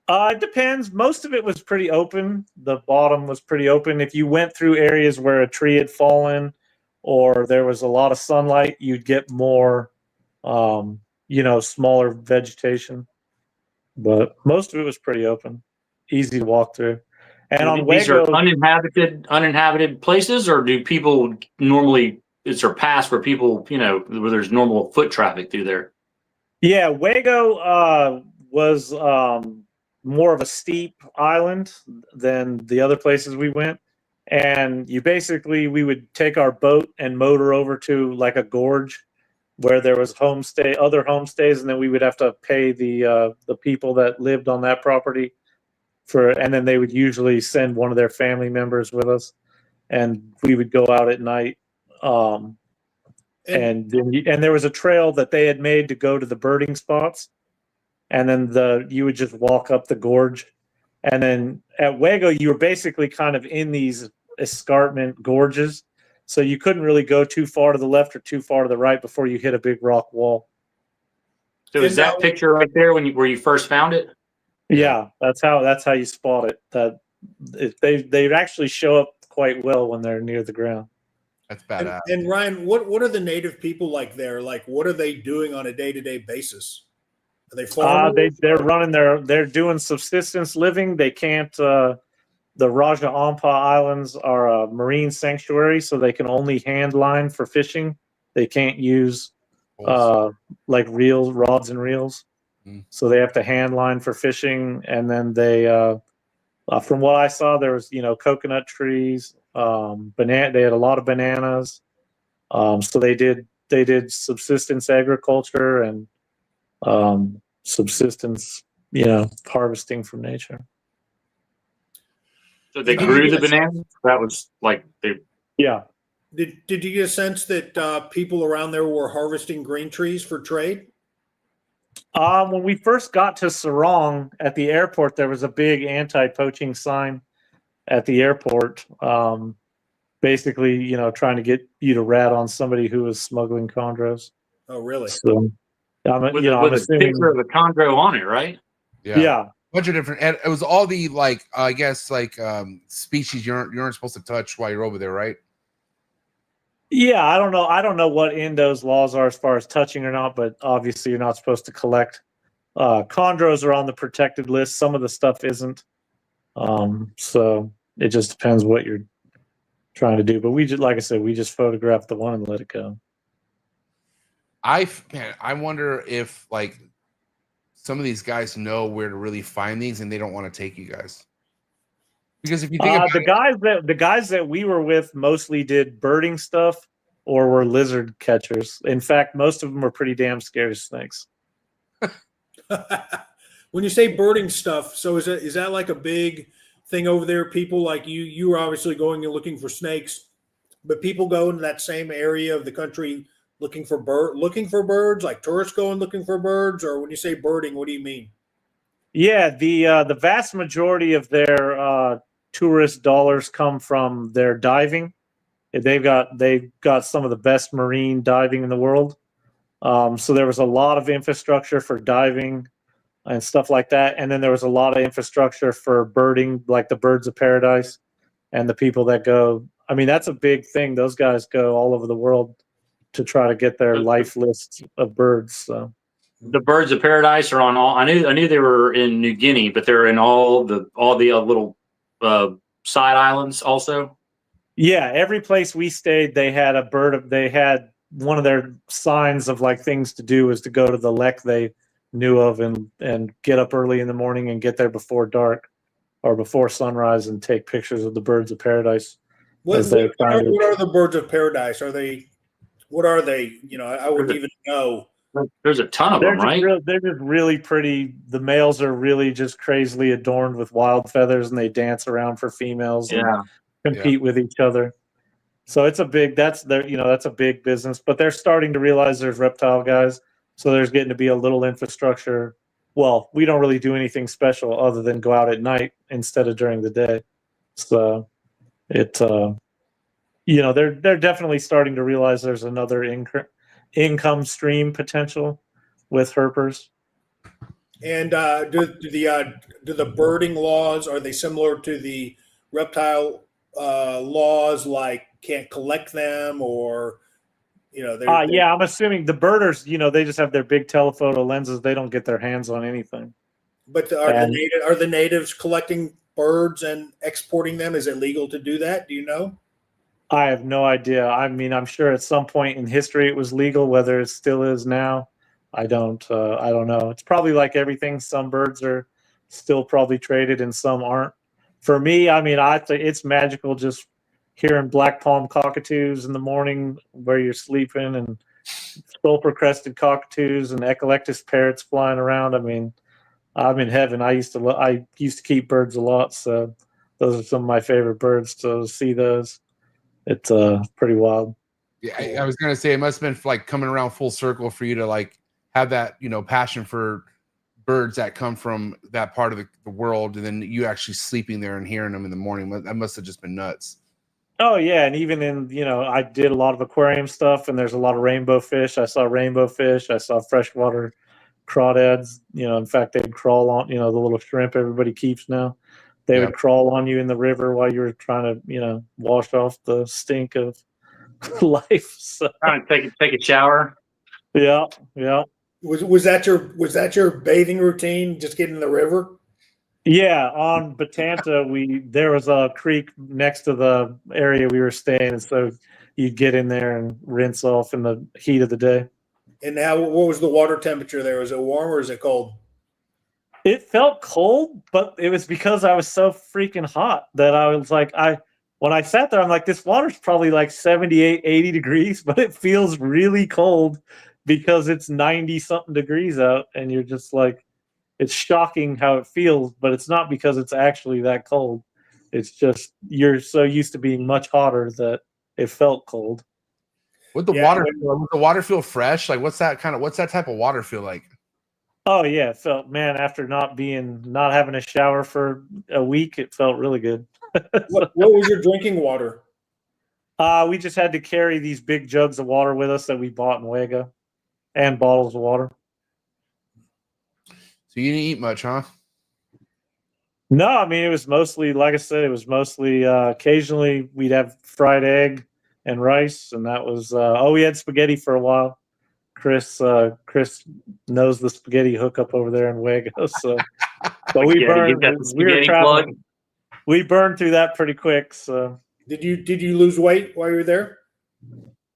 It depends. Most of it was pretty open. The bottom was pretty open. If you went through areas where a tree had fallen or there was a lot of sunlight, you'd get more smaller vegetation, but most of it was pretty open, easy to walk through. And on these are uninhabited places, or do people normally? Is there paths where people, where there's normal foot traffic through there? Yeah, Wago was more of a steep island than the other places we went, and we would take our boat and motor over to like a gorge where there was other homestays, and then we would have to pay the people that lived on that property and then they would usually send one of their family members with us. and we would go out at night. And there was a trail that they had made to go to the birding spots, and then you would just walk up the gorge, and then at Wago you were basically kind of in these escarpment gorges, so you couldn't really go too far to the left or too far to the right before you hit a big rock wall. So is that picture right there where you first found it? Yeah, that's how you spot it. They actually show up quite well when they're near the ground. That's badass. And Ryan, what are the native people like there? Like, what are they doing on a day-to-day basis? Are they farming? They're doing subsistence living. They can't. The Raja Ampa Islands are a marine sanctuary, so they can only hand line for fishing. They can't use like rods and reels. So they have to hand line for fishing, and then they, from what I saw, there was coconut trees, banana. They had a lot of bananas, so they did subsistence agriculture and subsistence, harvesting from nature. So they grew the bananas. That was like yeah. Did you get a sense that people around there were harvesting green trees for trade? When we first got to Sarong at the airport, there was a big anti-poaching sign at the airport, basically, trying to get you to rat on somebody who was smuggling chondros. Oh, really? So, I'm with a picture of the chondro on it, right? Yeah. Bunch of different. And it was all the species you aren't supposed to touch while you're over there, right? Yeah, I don't know what Indo's laws are as far as touching or not, but obviously you're not supposed to collect. Chondros are on the protected list. Some of the stuff isn't. So it just depends what you're trying to do. But like I said, we just photographed the one and let it go. I wonder if some of these guys know where to really find these and they don't want to take you guys. Because if you think about the guys that we were with mostly did birding stuff or were lizard catchers. In fact, most of them were pretty damn scared of snakes. When you say birding stuff, so is that like a big thing over there? People like you were obviously going and looking for snakes, but people go into that same area of the country looking for birds, like tourists going looking for birds, or when you say birding, what do you mean? Yeah, the vast majority of their tourist dollars come from their diving. They've got some of the best marine diving in the world. So there was a lot of infrastructure for diving and stuff like that, and then there was a lot of infrastructure for birding, like the birds of paradise, and the people that go. I mean, that's a big thing. Those guys go all over the world to try to get their life lists of birds. So. The birds of paradise are on all. I knew they were in New Guinea, but they're in all the little side islands also. Yeah, every place we stayed, they had they had one of their signs of like things to do was to go to the lek they knew of and get up early in the morning and get there before dark or before sunrise and take pictures of the birds of paradise. What are the birds of paradise? What are they? I wouldn't even know. There's a ton of them, right? They're just really pretty. The males are really just crazily adorned with wild feathers, and they dance around for females and compete with each other. So it's that's a big business. But they're starting to realize there's reptile guys, so there's getting to be a little infrastructure. Well, we don't really do anything special other than go out at night instead of during the day. So they're definitely starting to realize there's another income stream potential with herpers. And do the birding laws, are they similar to the reptile laws, like can't collect them or yeah, I'm assuming the birders, they just have their big telephoto lenses. They don't get their hands on anything. But are the natives collecting birds and exporting them? Is it legal to do that? Do you know? I have no idea. I mean, I'm sure at some point in history it was legal. Whether it still is now, I don't know. It's probably like everything. Some birds are still probably traded and some aren't. For me, I mean, it's magical just hearing black palm cockatoos in the morning where you're sleeping and sulfur crested cockatoos and eclectus parrots flying around. I mean, I'm in heaven. I used to keep birds a lot, so those are some of my favorite birds to see those. It's pretty wild. Yeah, I was gonna say it must have been like coming around full circle for you to like have that, you know, passion for birds that come from that part of the world, and then you actually sleeping there and hearing them in the morning. That must have just been nuts. Oh yeah, and even in, you know, I did a lot of aquarium stuff, and there's a lot of rainbow fish. I saw rainbow fish. I saw freshwater crawdads. You know, in fact, they'd crawl on, you know, the little shrimp everybody keeps now. They would crawl on you in the river while you were trying to, you know, wash off the stink of life. So. Trying to take a shower. Yeah. Was that your bathing routine? Just getting in the river? Yeah, on Batanta, there was a creek next to the area we were staying, and so you'd get in there and rinse off in the heat of the day. And now, what was the water temperature there? Was it warm or is it cold? It felt cold, but it was because I was so freaking hot that I was like, when I sat there, I'm like, this water's probably like 78, 80 degrees, but it feels really cold because it's 90 something degrees out, and you're just like, it's shocking how it feels, but it's not because it's actually that cold. It's just you're so used to being much hotter that it felt cold. Would the water feel fresh? Like what's that type of water feel like? Oh yeah, it felt, man, after not having a shower for a week, it felt really good. What was your drinking water? We just had to carry these big jugs of water with us that we bought in Wega, and bottles of water. So you didn't eat much, huh? No, I mean, it was mostly, like I said, occasionally we'd have fried egg and rice, and that was, we had spaghetti for a while. Chris knows the spaghetti hookup over there in Wega, so we burned through that pretty quick. So did you lose weight while you were there?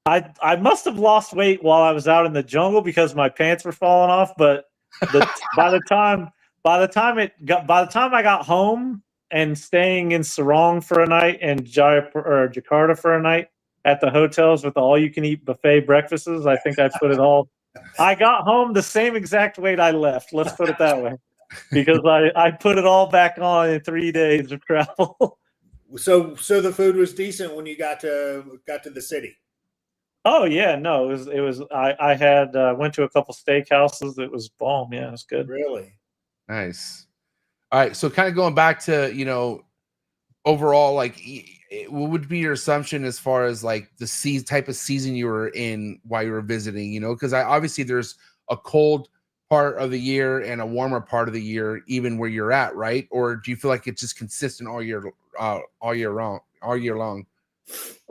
I must have lost weight while I was out in the jungle because my pants were falling off, but by the time I got home and staying in Sarong for a night and Jakarta for a night at the hotels with the all-you-can-eat buffet breakfasts, I think I put it all. I got home the same exact weight I left. Let's put it that way, because I put it all back on in 3 days of travel. So the food was decent when you got to the city. Oh yeah, no, it was. I had went to a couple steakhouses. It was bomb. Yeah, it was good. Really nice. All right, so kind of going back to, you know, overall, like, what would be your assumption as far as like the type of season you were in while you were visiting? You know, because obviously there's a cold part of the year and a warmer part of the year, even where you're at, right? Or do you feel like it's just consistent all year long?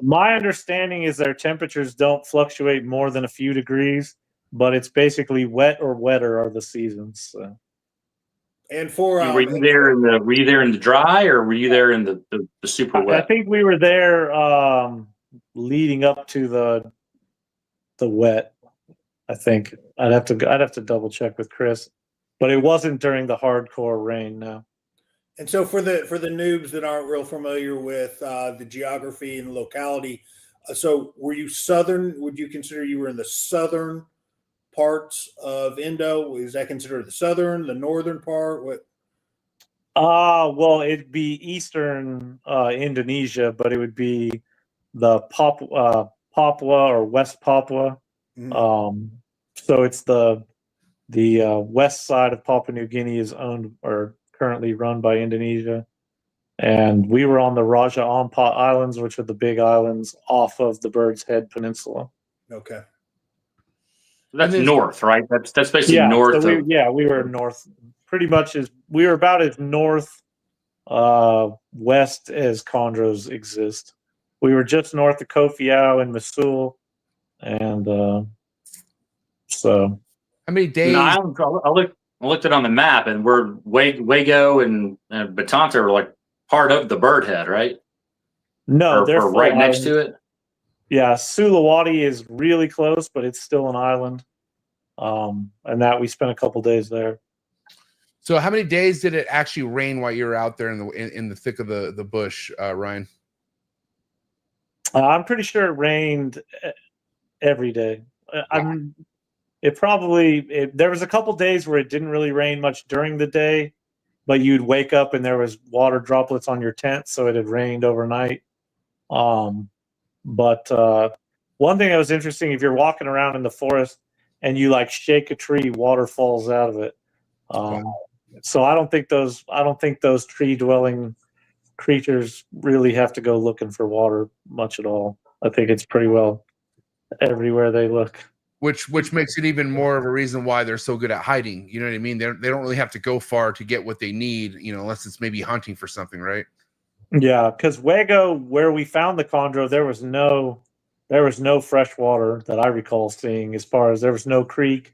My understanding is their temperatures don't fluctuate more than a few degrees, but it's basically wet or wetter are the seasons. So. And for were you there in the dry, or were you there in the super wet? I think we were there leading up to the wet. I think I'd have to double check with Chris, but it wasn't during the hardcore rain. No. And so for the noobs that aren't real familiar with the geography and locality, so were you southern? Would you consider you were in the southern parts of Indo? Is that considered the northern part? What? Well, it'd be eastern Indonesia, but it would be the Papua or West Papua. Mm-hmm. So it's the west side of Papua New Guinea is owned or currently run by Indonesia, and we were on the Raja Ampat Islands, which are the big islands off of the Bird's Head Peninsula. Okay. That's north, right? That's basically north. So we were north, pretty much we were about as north west as Chondros exist. We were just north of Koh Fiao and Mosul, and so. How many days? I looked it on the map, and we're Wago and Batanta are like part of the Bird Head, right? No, they're right next to it. Yeah, Sulawesi is really close, but it's still an island. And that we spent a couple days there. So, how many days did it actually rain while you were out there in the thick of the bush, Ryan? I'm pretty sure it rained every day. There was a couple days where it didn't really rain much during the day, but you'd wake up and there was water droplets on your tent, so it had rained overnight. But one thing that was interesting, if you're walking around in the forest and you like shake a tree, water falls out of it. So I don't think those tree dwelling creatures really have to go looking for water much at all. I think it's pretty well everywhere they look. Which makes it even more of a reason why they're so good at hiding. You know what I mean? They don't really have to go far to get what they need, you know, unless it's maybe hunting for something, right? Yeah, because Wago, where we found the chondro, there was no fresh water that I recall seeing. As far as there was no creek,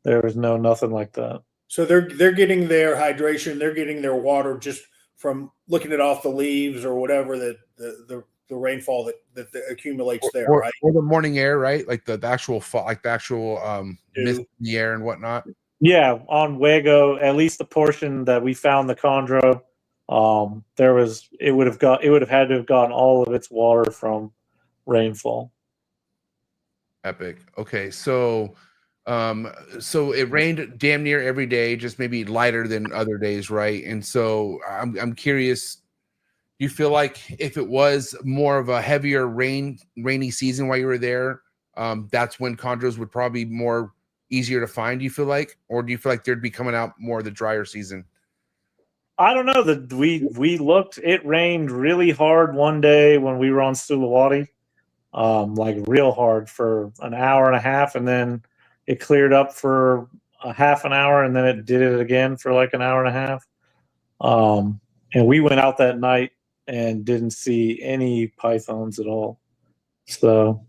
there was nothing like that. So they're getting their hydration, they're getting their water just from looking it off the leaves or whatever that the rainfall that accumulates there, or, right? Or the morning air, right? Like the actual mist in the air and whatnot. Yeah, on Wago, at least the portion that we found the chondro, it would have had to have gotten all of its water from rainfall. Epic. Okay, so it rained damn near every day, just maybe lighter than other days, right? And so I'm curious, do you feel like if it was more of a heavier rainy season while you were there, that's when chondros would probably be more easier to find, do you feel like? Or do you feel like they'd be coming out more the drier season? I don't know. We looked, it rained really hard one day when we were on Sulawesi, like real hard for an hour and a half, and then it cleared up for a half an hour, and then it did it again for like an hour and a half. And we went out that night and didn't see any pythons at all. So,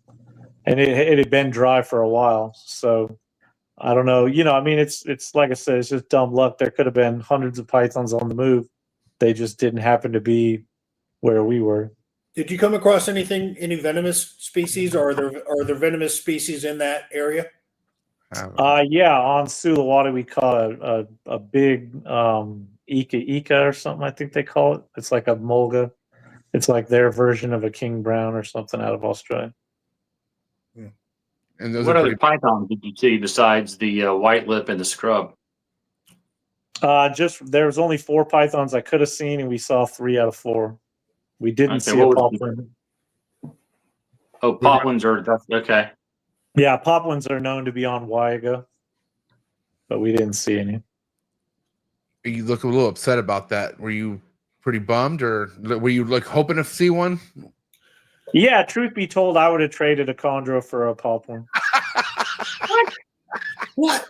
and it had been dry for a while. So I don't know. You know, I mean, it's like I said, it's just dumb luck. There could have been hundreds of pythons on the move. They just didn't happen to be where we were. Did you come across any venomous species, or are there venomous species in that area? Yeah, on Sulawesi we caught a big Ika or something, I think they call it. It's like a mulga. It's like their version of a king brown or something out of Australia. And those what other pythons did you see besides the white lip and the scrub? Just there was only 4 pythons I could have seen, and we saw 3 out of 4. We didn't see a poplin. Oh, poplins are okay. Yeah, poplins are known to be on Wago, but we didn't see any. You look a little upset about that. Were you pretty bummed, or were you like hoping to see one? Yeah, truth be told, I would have traded a chondro for a poplin. What?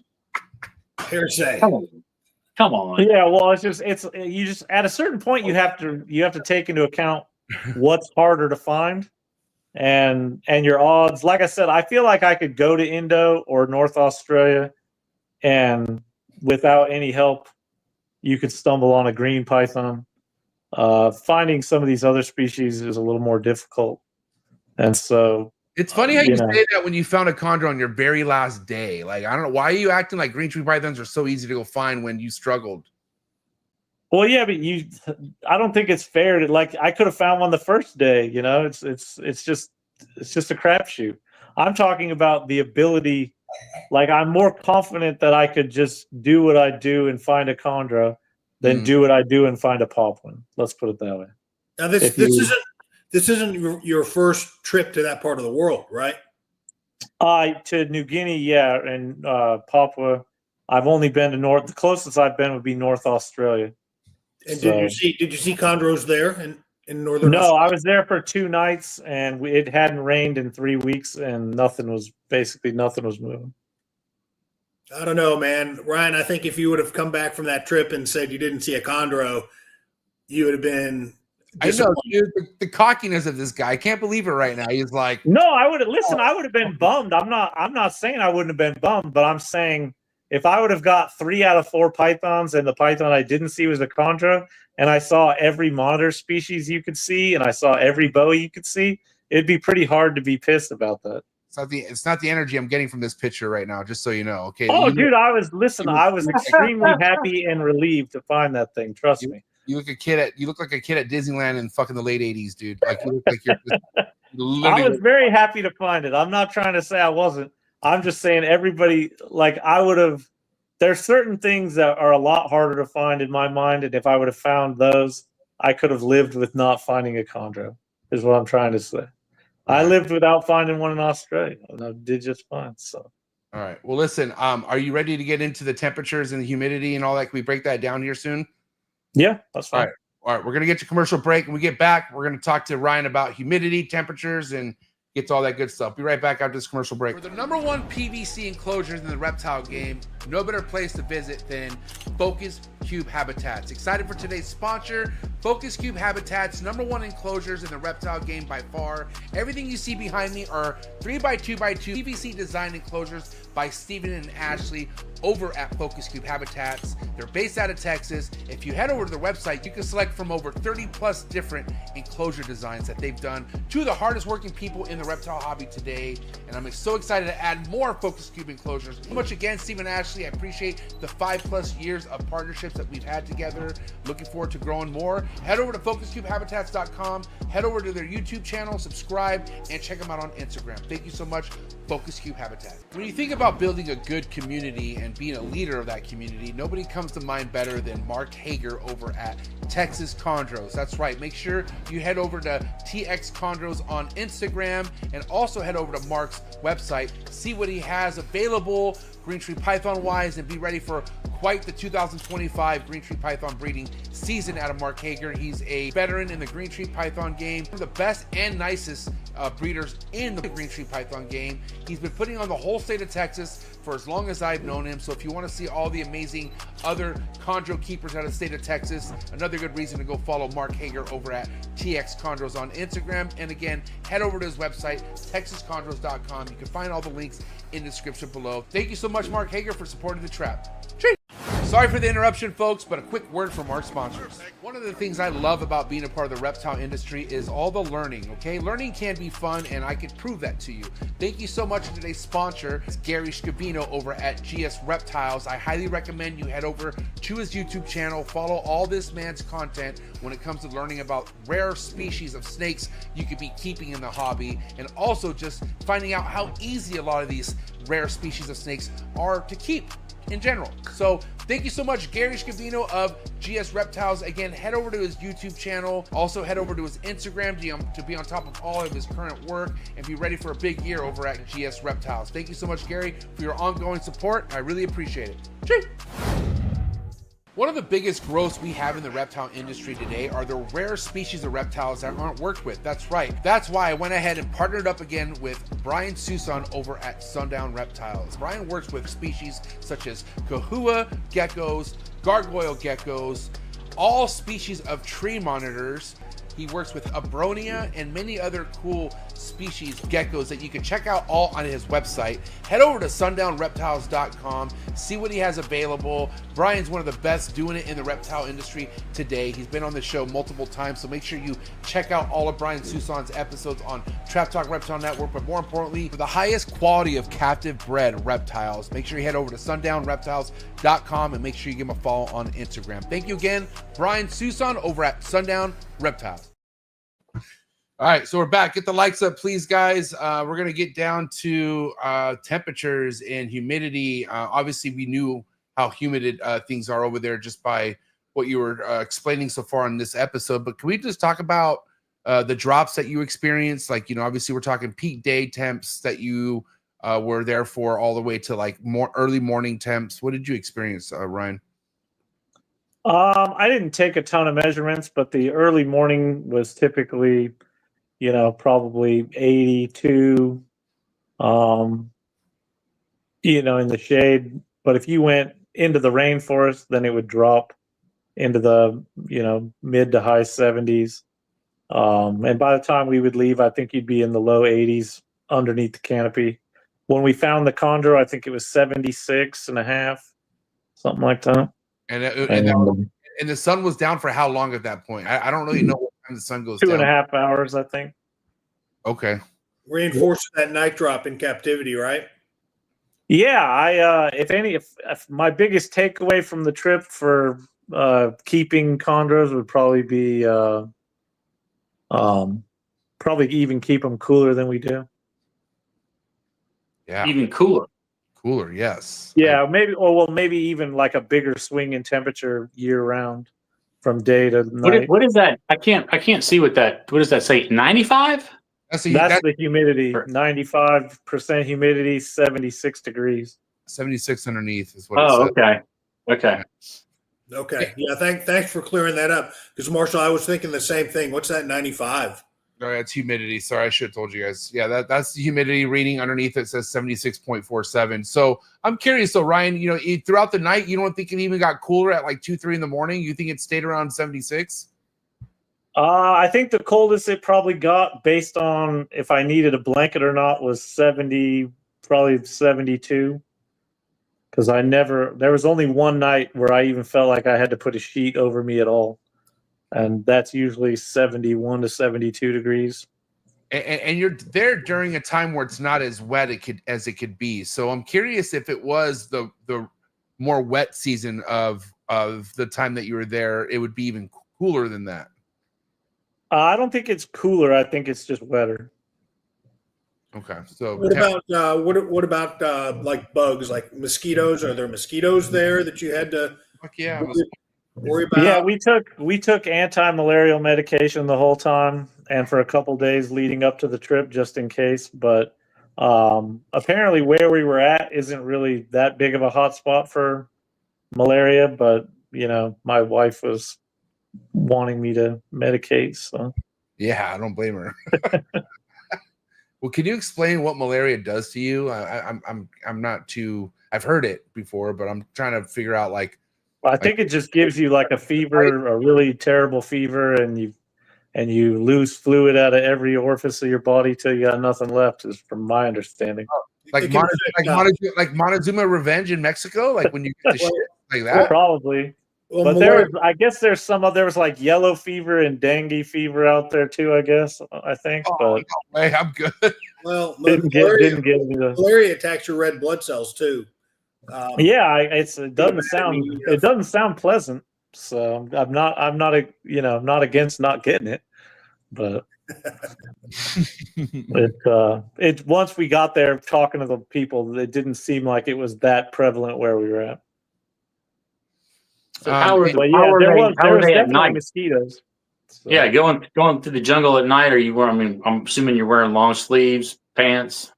Hearsay. Come on. Yeah, well, it's just at a certain point you have to take into account what's harder to find and your odds. Like I said, I feel like I could go to Indo or North Australia, and without any help, you could stumble on a green python. Finding some of these other species is a little more difficult. And so it's funny how you say that when you found a chondro on your very last day. Like, I don't know, why are you acting like green tree pythons are so easy to go find when you struggled? Well, yeah, but I don't think it's fair to, like, I could have found one the first day, you know. It's just a crapshoot. I'm talking about the ability. Like, I'm more confident that I could just do what I do and find a chondro than do what I do and find a poplin. Let's put it that way. Now, this isn't your first trip to that part of the world, right? To New Guinea, yeah, and Papua. I've only been to North. The closest I've been would be North Australia. And did you see chondros there in northern? No, Australia? I was there for 2 nights, and it hadn't rained in 3 weeks, and nothing was moving. I don't know, man. Ryan, I think if you would have come back from that trip and said you didn't see a chondro, you would have been. I know, dude, the cockiness of this guy. I can't believe it right now. He's like, no, I would have been bummed. I'm not saying I wouldn't have been bummed, but I'm saying if I would have got 3 out of 4 pythons and the python I didn't see was a chondro, and I saw every monitor species you could see, and I saw every boa you could see, it'd be pretty hard to be pissed about that. It's not the energy I'm getting from this picture right now, just so you know. Okay. Oh, dude, I was extremely happy and relieved to find that thing. Trust me. You look like a kid at Disneyland in fucking the late 80s, dude. Like, you look like you're just I was very happy to find it. I'm not trying to say I wasn't. I'm just saying everybody, like, I would have. There's certain things that are a lot harder to find in my mind, and if I would have found those, I could have lived with not finding a chondro. Is what I'm trying to say. I lived without finding one in Australia, and I did just fine. So, all right. Well, listen. Are you ready to get into the temperatures and the humidity and all that? Can we break that down here soon? yeah, that's fine. All right. All right. We're gonna get to commercial break. When we get back, we're gonna talk to Ryan about humidity, temperatures, and get to all that good stuff. Be right back after this commercial break. For the #1 PVC enclosures in the reptile game, no better place to visit than Focus Cube Habitats. Excited for today's sponsor, Focus Cube Habitats, #1 enclosures in the reptile game by far. Everything you see behind me are 3x2x2 PVC design enclosures by Steven and Ashley over at Focus Cube Habitats. They're based out of Texas. If you head over to their website, you can select from over 30 plus different enclosure designs that they've done. Two of the hardest working people in the reptile hobby today, and I'm so excited to add more Focus Cube enclosures. So much again, Steven and Ashley. I appreciate the 5+ years of partnerships that we've had together. Looking forward to growing more. Head over to FocusCubeHabitats.com, head over to their YouTube channel, subscribe, and check them out on Instagram. Thank you so much, Focus Cube Habitat. When you think about building a good community and being a leader of that community, nobody comes to mind better than Mark Hager over at Texas Chondros. That's right. Make sure you head over to TX Chondros on Instagram and also head over to Mark's website, see what he has available green tree python wise, and be ready for quite the 2025 green tree python breeding season out of Mark Hager. He's a veteran in the green tree python game, one of the best and nicest breeders in the green tree python game. He's been putting on the whole state of Texas for as long as I've known him. So if you want to see all the amazing other chondro keepers out of the state of Texas, another good reason to go follow Mark Hager over at TX Chondros on Instagram. And again, head over to his website, texaschondros.com. You can find all the links in the description below. Thank you so much, Mark Hager, for supporting the trap. Cheers. Sorry for the interruption, folks, but a quick word from our sponsors. One of the things I love about being a part of the reptile industry is all the learning, okay? Learning can be fun, and I can prove that to you. Thank you so much to today's sponsor, Gary Scavino over at GS Reptiles. I highly recommend you head over to his YouTube channel, follow all this man's content when it comes to learning about rare species of snakes you could be keeping in the hobby, and also just finding out how easy a lot of these rare species of snakes are to keep in general. So thank you so much, Gary Scavino of GS Reptiles. Again, head over to his YouTube channel. Also head over to his Instagram to be on top of all of his current work and be ready for a big year over at GS Reptiles. Thank you so much, Gary, for your ongoing support. I really appreciate it. Cheers. One of the biggest growths we have in the reptile industry today are the rare species of reptiles that aren't worked with. That's right. That's why I went ahead and partnered up again with Brian Susan over at SUNDOWN Reptiles. Brian works with species such as kahua geckos, gargoyle geckos, all species of tree monitors. He works with Abronia and many other cool species geckos that you can check out all on his website. Head over to sundownreptiles.com, see what he has available. Brian's one of the best doing it in the reptile industry today. He's been on the show multiple times, so make sure you check out all of Brian Susan's episodes on Trap Talk Reptile Network. But more importantly, for the highest quality of captive bred reptiles, make sure you head over to sundownreptiles.com and make sure you give him a follow on Instagram. Thank you again, Brian Susan over at SUNDOWN Reptiles. All right, so we're back. Get the likes up, please, guys. We're going to get down to temperatures and humidity. Obviously, we knew how humid things are over there just by what you were explaining so far in this episode. But can we just talk about the drops that you experienced? Like, you know, obviously, we're talking peak day temps that you were there for all the way to like more early morning temps. What did you experience, Ryan? I didn't take a ton of measurements, but the early morning was typically, you know, probably 82, you know, in the shade. But if you went into the rainforest, then it would drop into the, you know, mid to high 70s. And by the time we would leave, I think you'd be in the low 80s underneath the canopy. When we found the chondro, I think it was 76.5, something like that. And the sun was down for how long at that point? I don't really know what time the sun goes down. 2.5 hours, I think. Okay. Reinforcing that night drop in captivity, right? Yeah, if my biggest takeaway from the trip for keeping chondros would probably be probably even keep them cooler than we do. Yeah. Even cooler. Cooler, yes. Yeah, maybe even like a bigger swing in temperature year round from day to night. What is that? I can't see what does that say? 95? That's the humidity. 95% humidity, 76 degrees. 76 underneath is what it Oh, says. okay. Okay. Okay. Yeah. Thanks for clearing that up. Because Marshall, I was thinking the same thing. What's that 95? Oh, that's humidity. Sorry, I should have told you guys. Yeah, that's the humidity reading underneath. It says 76.47. So I'm curious. So Ryan, throughout the night, you don't think it even got cooler at like 2, 3 in the morning? You think it stayed around 76? I think the coldest it probably got, based on if I needed a blanket or not, was 70, probably 72. Because there was only one night where I even felt like I had to put a sheet over me at all. And that's usually 71 to 72 degrees. And you're there during a time where it's not as wet as it could be. So I'm curious if it was the more wet season of the time that you were there, it would be even cooler than that. I don't think it's cooler. I think it's just wetter. Okay. So what about like bugs, like mosquitoes? Are there mosquitoes there that you had to worry about? Yeah, we took anti-malarial medication the whole time, and for a couple days leading up to the trip, just in case. But apparently, where we were at isn't really that big of a hot spot for malaria. But my wife was wanting me to medicate, so yeah, I don't blame her. Well, can you explain what malaria does to you? I'm not too. I've heard it before, but I'm trying to figure out I think it just gives you like a fever, a really terrible fever, and you lose fluid out of every orifice of your body till you got nothing left, is from my understanding. Like Montezuma Revenge in Mexico, like when you get the shit like that. Probably. Well, But there was like yellow fever and dengue fever out there too, I guess. I think. Oh, but no way, I'm good. Well, didn't get me the malaria attacks your red blood cells too. Yeah, it doesn't sound pleasant. So I'm not against not getting it, but it once we got there talking to the people, it didn't seem like it was that prevalent where we were at. So how are they at night? Mosquitoes. So. Yeah, going to the jungle at night. I'm assuming you're wearing long sleeves, pants.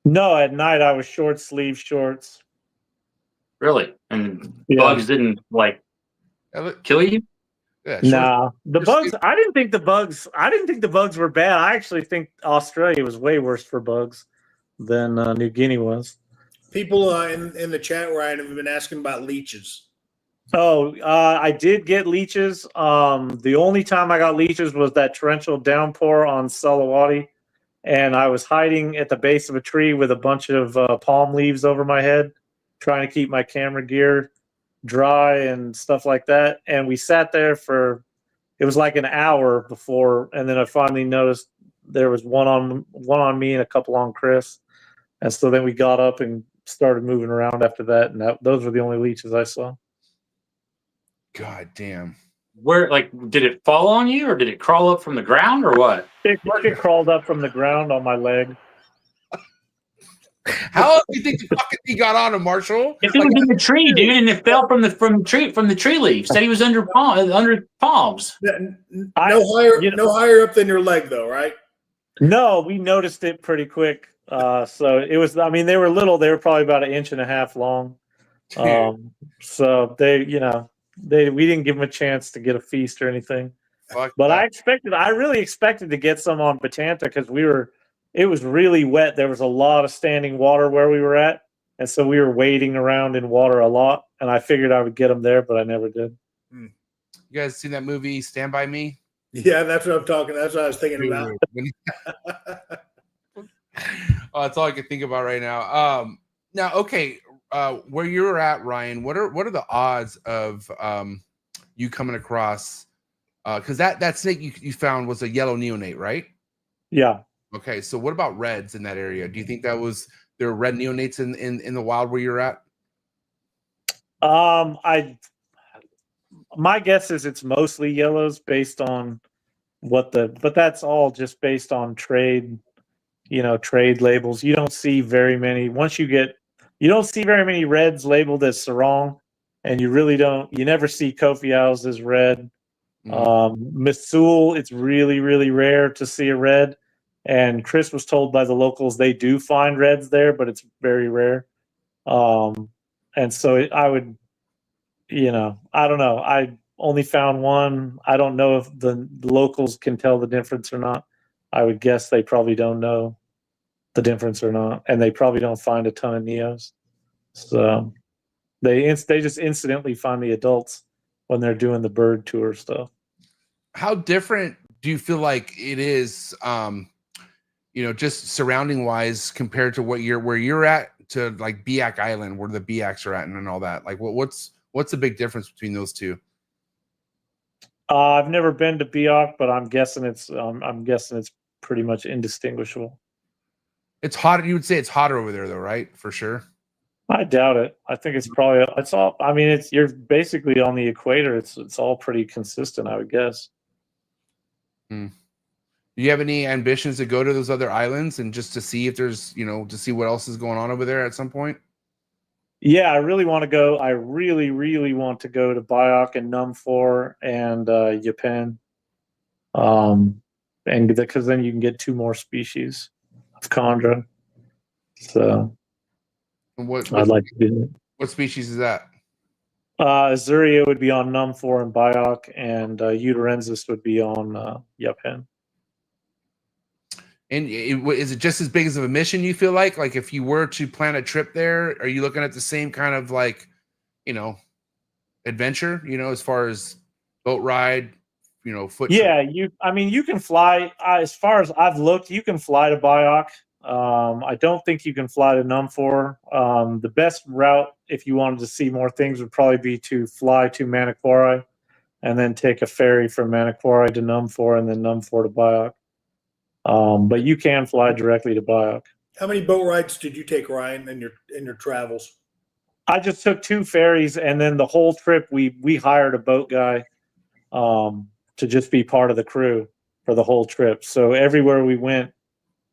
No, at night I was short sleeve shorts. Really? And bugs didn't kill you? Yeah, nah, the bugs. I didn't think the bugs were bad. I actually think Australia was way worse for bugs than New Guinea was. People in the chat, Ryan, have been asking about leeches. Oh, I did get leeches. The only time I got leeches was that torrential downpour on Salawati, and I was hiding at the base of a tree with a bunch of palm leaves over my head, trying to keep my camera gear dry and stuff like that. And we sat there it was like an hour before, and then I finally noticed there was one on me and a couple on Chris. And so then we got up and started moving around after that, and those were the only leeches I saw. God damn. Where, did it fall on you, or did it crawl up from the ground, or what? It crawled up from the ground on my leg. How else do you think the fucking thing got on him, Marshall? It was in the tree, dude, and it fell from the tree leaves. Said he was under palms. No higher up than your leg, though, right? No, we noticed it pretty quick. So it was. I mean, they were little. They were probably about 1.5 inches long. So we didn't give them a chance to get a feast or anything. But I really expected to get some on Batanta because it was really wet. There was a lot of standing water where we were at. And so we were wading around in water a lot. And I figured I would get them there, but I never did. You guys seen that movie, Stand By Me? Yeah, that's what I'm talking. That's what I was thinking about. Oh, that's all I can think about right now. Now, okay. Where you're at, Ryan, what are the odds of you coming across because that snake you found was a yellow neonate, right? Yeah. Okay, so what about reds in that area? Do you think there were red neonates in the wild where you're at? My guess is it's mostly yellows based on but that's all just based on trade labels. You don't see very many you don't see very many reds labeled as sarong, and you never see Kofiaus as red. Missoul, it's really, really rare to see a red. And Chris was told by the locals they do find reds there, but it's very rare. And so I would, I don't know. I only found one. I don't know if the locals can tell the difference or not. I would guess they probably don't know the difference or not, and they probably don't find a ton of neos. So they just incidentally find the adults when they're doing the bird tour stuff. How different do you feel like it is, just surrounding wise compared to where you're at to like Biak Island, where the Biaks are at and all that? Like what's the big difference between those two? I've never been to Biak, but I'm guessing it's pretty much indistinguishable. It's hotter. You would say it's hotter over there though, right? For sure. I doubt it. I think it's probably, it's all, I mean, you're basically on the equator. It's all pretty consistent, I would guess. Do you have any ambitions to go to those other islands and just to see if there's, to see what else is going on over there at some point? Yeah, I really want to go. I really, really want to go to Biak and Numfor and Yapen. And because then you can get 2 more species of chondro. So I'd like to do that. What species is that? Azuria would be on Numfor and Biak, and Uterensis would be on Yapen. And is it just as big as of a mission, you feel like? Like if you were to plan a trip there, are you looking at the same kind of like, adventure, as far as boat ride, foot Yeah, trip? you can fly. As far as I've looked, you can fly to Biak. I don't think you can fly to Numfor. The best route, if you wanted to see more things, would probably be to fly to Manokwari and then take a ferry from Manokwari to Numfor and then Numfor to Biak. But you can fly directly to Biak. How many boat rides did you take, Ryan, in your travels? I just took 2 ferries, and then the whole trip we hired a boat guy to just be part of the crew for the whole trip. So everywhere we went,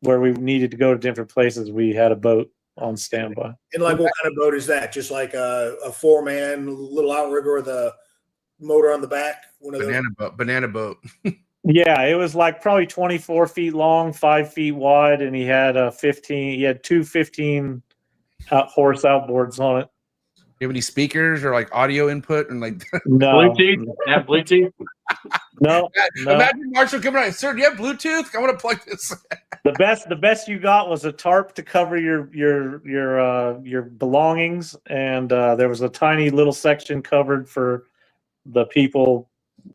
where we needed to go to different places, we had a boat on standby. And like, what kind of boat is that? Just like a 4-man little outrigger with a motor on the back? One of Banana boat. Yeah, it was like probably 24 feet long, 5 feet wide, and he had 2 15 horse outboards on it. You have any speakers or like audio input and like No. Bluetooth? Have Bluetooth? No. Imagine Marshall coming out, sir, do you have Bluetooth? I want to plug this. The best you got was a tarp to cover your belongings, and there was a tiny little section covered for the people,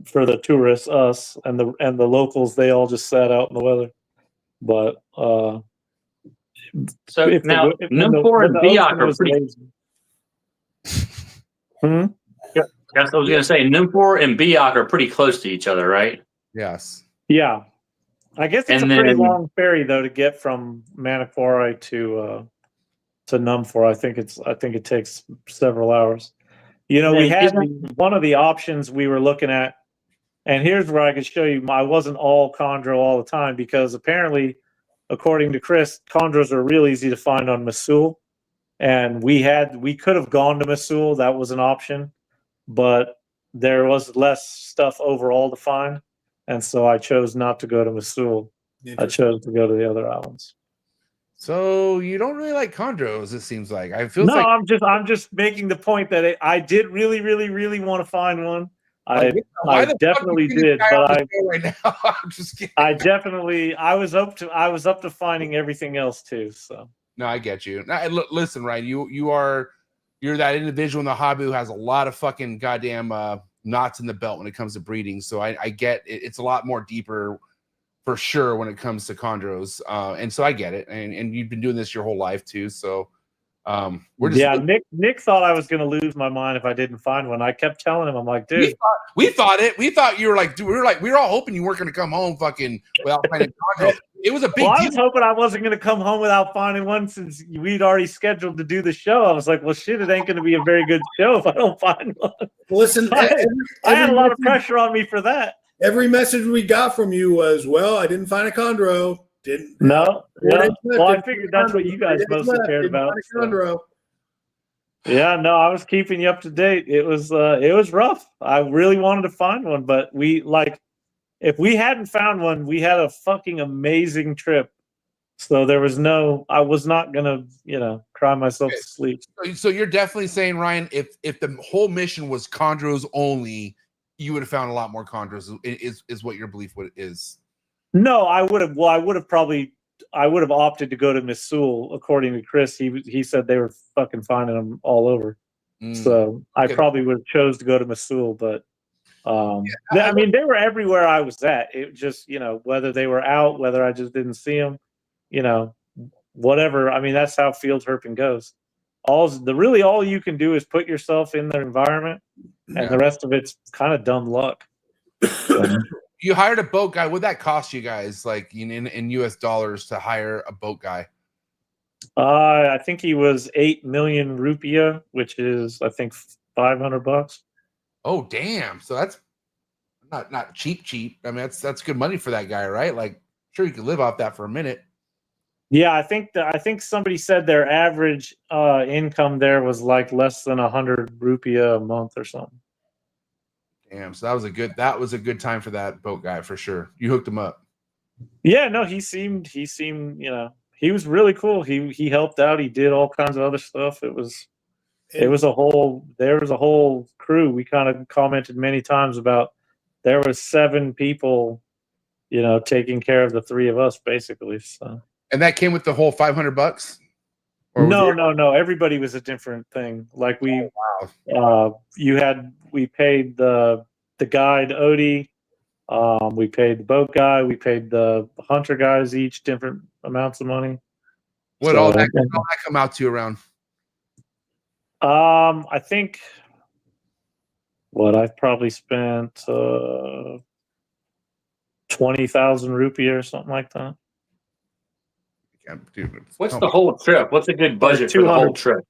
for the tourists, us and the locals. They all just sat out in the weather. But so now Numfor and Biak are pretty. That's what I was going to say. Numfor and Biak are pretty close to each other, right? Yes. Yeah. I guess it's a pretty long ferry though to get from Manokwari to Numfor. I think it takes several hours. We had one of the options we were looking at, and here's where I could show you. I wasn't all chondro all the time, because apparently, according to Chris, chondros are real easy to find on Mosul, and we could have gone to Mosul. That was an option, but there was less stuff overall to find, and so I chose not to go to Mosul. I chose to go to the other islands. So you don't really like chondros, it seems like. I'm just making the point that I did really, really, really want to find one. I definitely did, but I'm just kidding. I was up to finding everything else too. So no, I get you. Now, listen, Ryan, you're that individual in the hobby who has a lot of fucking goddamn knots in the belt when it comes to breeding. So I get it. It's a lot more deeper for sure when it comes to chondros. And so I get it. And you've been doing this your whole life too. So Nick thought I was going to lose my mind if I didn't find one. I kept telling him, I'm like, dude, we thought you were like, dude, we were all hoping you weren't going to come home fucking without finding chondro. It was a big deal. I was hoping I wasn't going to come home without finding one, since we'd already scheduled to do the show. I was like, well, shit, it ain't going to be a very good show if I don't find one. Listen, I had a lot of pressure on me for that. Every message we got from you was, well, I didn't find a chondro. Didn't. No. Yeah. Well, I figured that's what you guys mostly cared about. So. Yeah, no, I was keeping you up to date. It was rough. I really wanted to find one, but if we hadn't found one, we had a fucking amazing trip. So there was no, I was not gonna, cry myself to sleep. So you're definitely saying, Ryan, if the whole mission was chondros only, you would have found a lot more chondros. Is what your belief is? No, I would have. Well, I would have opted to go to Missoul. According to Chris, he said they were fucking finding them all over. So I probably would have chose to go to Missoul, but I mean, they were everywhere I was at. It just, whether they were out, whether I just didn't see them, whatever. I mean, that's how field herping goes. All you can do is put yourself in the environment, and the rest of it's kind of dumb luck. You hired a boat guy. What'd that cost you guys, like in US dollars, to hire a boat guy? I think he was 8 million rupiah, which is I think $500. Oh damn! So that's not cheap. I mean, that's good money for that guy, right? Like, sure, you could live off that for a minute. Yeah, I think somebody said their average income there was like less than 100 rupiah a month or something. Damn! So that was a good time for that boat guy for sure. You hooked him up. Yeah, no, he seemed, he was really cool. He helped out. He did all kinds of other stuff. There was a whole crew. We kind of commented many times about there was 7 people, taking care of the 3 of us basically. So. And that came with the whole $500? No. Everybody was a different thing. Like we paid the guide Odie. We paid the boat guy. We paid the hunter guys each different amounts of money. What all that come out to around? I think I've probably spent 20,000 rupiah or something like that. What's the whole trip? What's a good budget for the whole trip?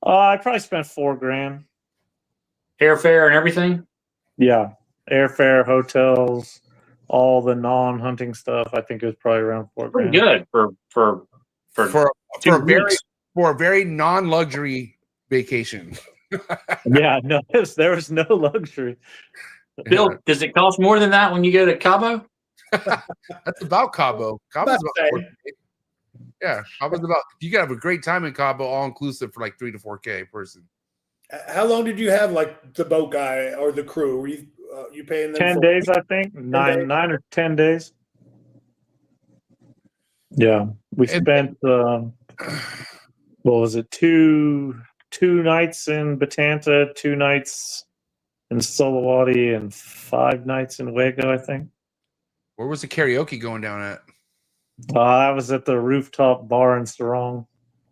I probably spent $4,000. Airfare and everything? Yeah. Airfare, hotels, all the non-hunting stuff. I think it was probably around $4,000. Pretty good for a very non-luxury vacation. Yeah, no, there was no luxury. Bill, does it cost more than that when you go to Cabo? That's about Cabo. Cabo's about yeah. Cabo's about, you can have a great time in Cabo, all inclusive, for like $3,000 to $4,000 a person. How long did you have like the boat guy or the crew? Were you paying them 10 days, I think. 9 or 10 days. Yeah, we spent what was it? Two nights in Batanta, 2 nights in Solowati, and 5 nights in Waco, I think. Where was the karaoke going down at? I was at the rooftop bar in Sarong.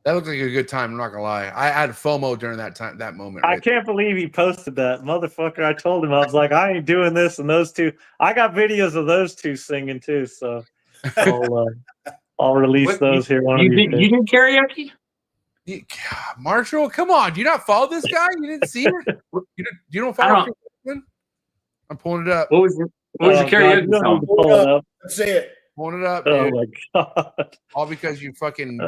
That looked like a good time. I'm not gonna lie. I had FOMO during that moment. I can't believe he posted that, motherfucker. I told him, I was like, I ain't doing this. And those 2, I got videos of those 2 singing too. So I'll release those here. You did karaoke? Marshall, come on. Do you not follow this guy? You didn't see her? You don't follow her? I'm pulling it up. What was your karaoke song? Let's see it. Pulling it up. Oh dude. my god! All because you fucking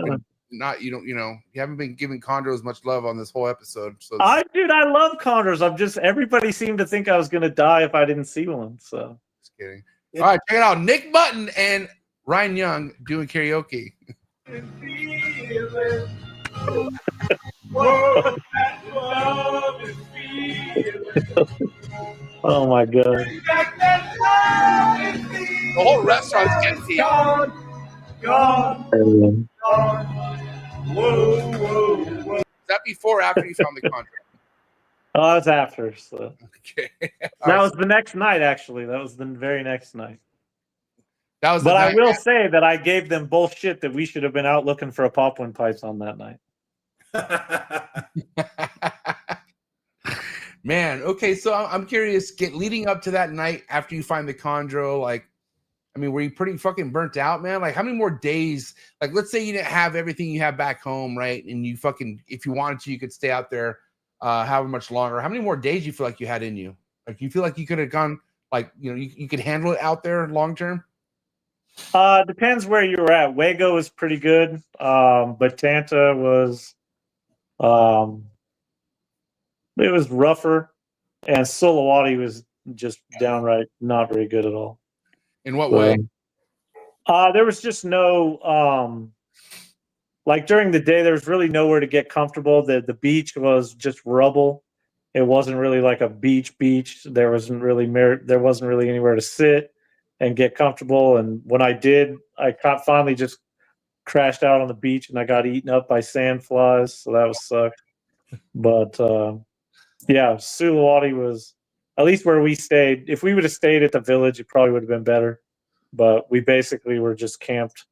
you haven't been giving Chondros much love on this whole episode. So I love Chondros. Everybody seemed to think I was gonna die if I didn't see one. So just kidding. All right, check it out. Nick Button and Ryan Young doing karaoke. Oh my god! The whole restaurant's empty. Is that before or after you found the contract? Oh, that's after. So. Okay. That was the next night, actually. That was the very next night. That was. But I will say that I gave them bullshit that we should have been out looking for a Poplin pipes on that night. Man, okay, so I'm curious, leading up to that night after you find the chondro, like, I mean, were you pretty fucking burnt out, man? Like, how many more days, like, let's say you didn't have everything you have back home, right? And you fucking, if you wanted to, you could stay out there however much longer. How many more days do you feel like you had in you? Like, you feel like you could have gone, like, you could handle it out there long term? Depends where you were at. Wago was pretty good. Batanta was, it was rougher, and Solowati was just downright not very good at all. In what way? There was just no like during the day there was really nowhere to get comfortable. The beach was just rubble. It wasn't really like a beach. There wasn't really anywhere to sit and get comfortable. And when I did, I finally just crashed out on the beach and I got eaten up by sand flies, so that was sucked. But yeah, Sulawesi was, at least where we stayed. If we would have stayed at the village, it probably would have been better. But we basically were just camped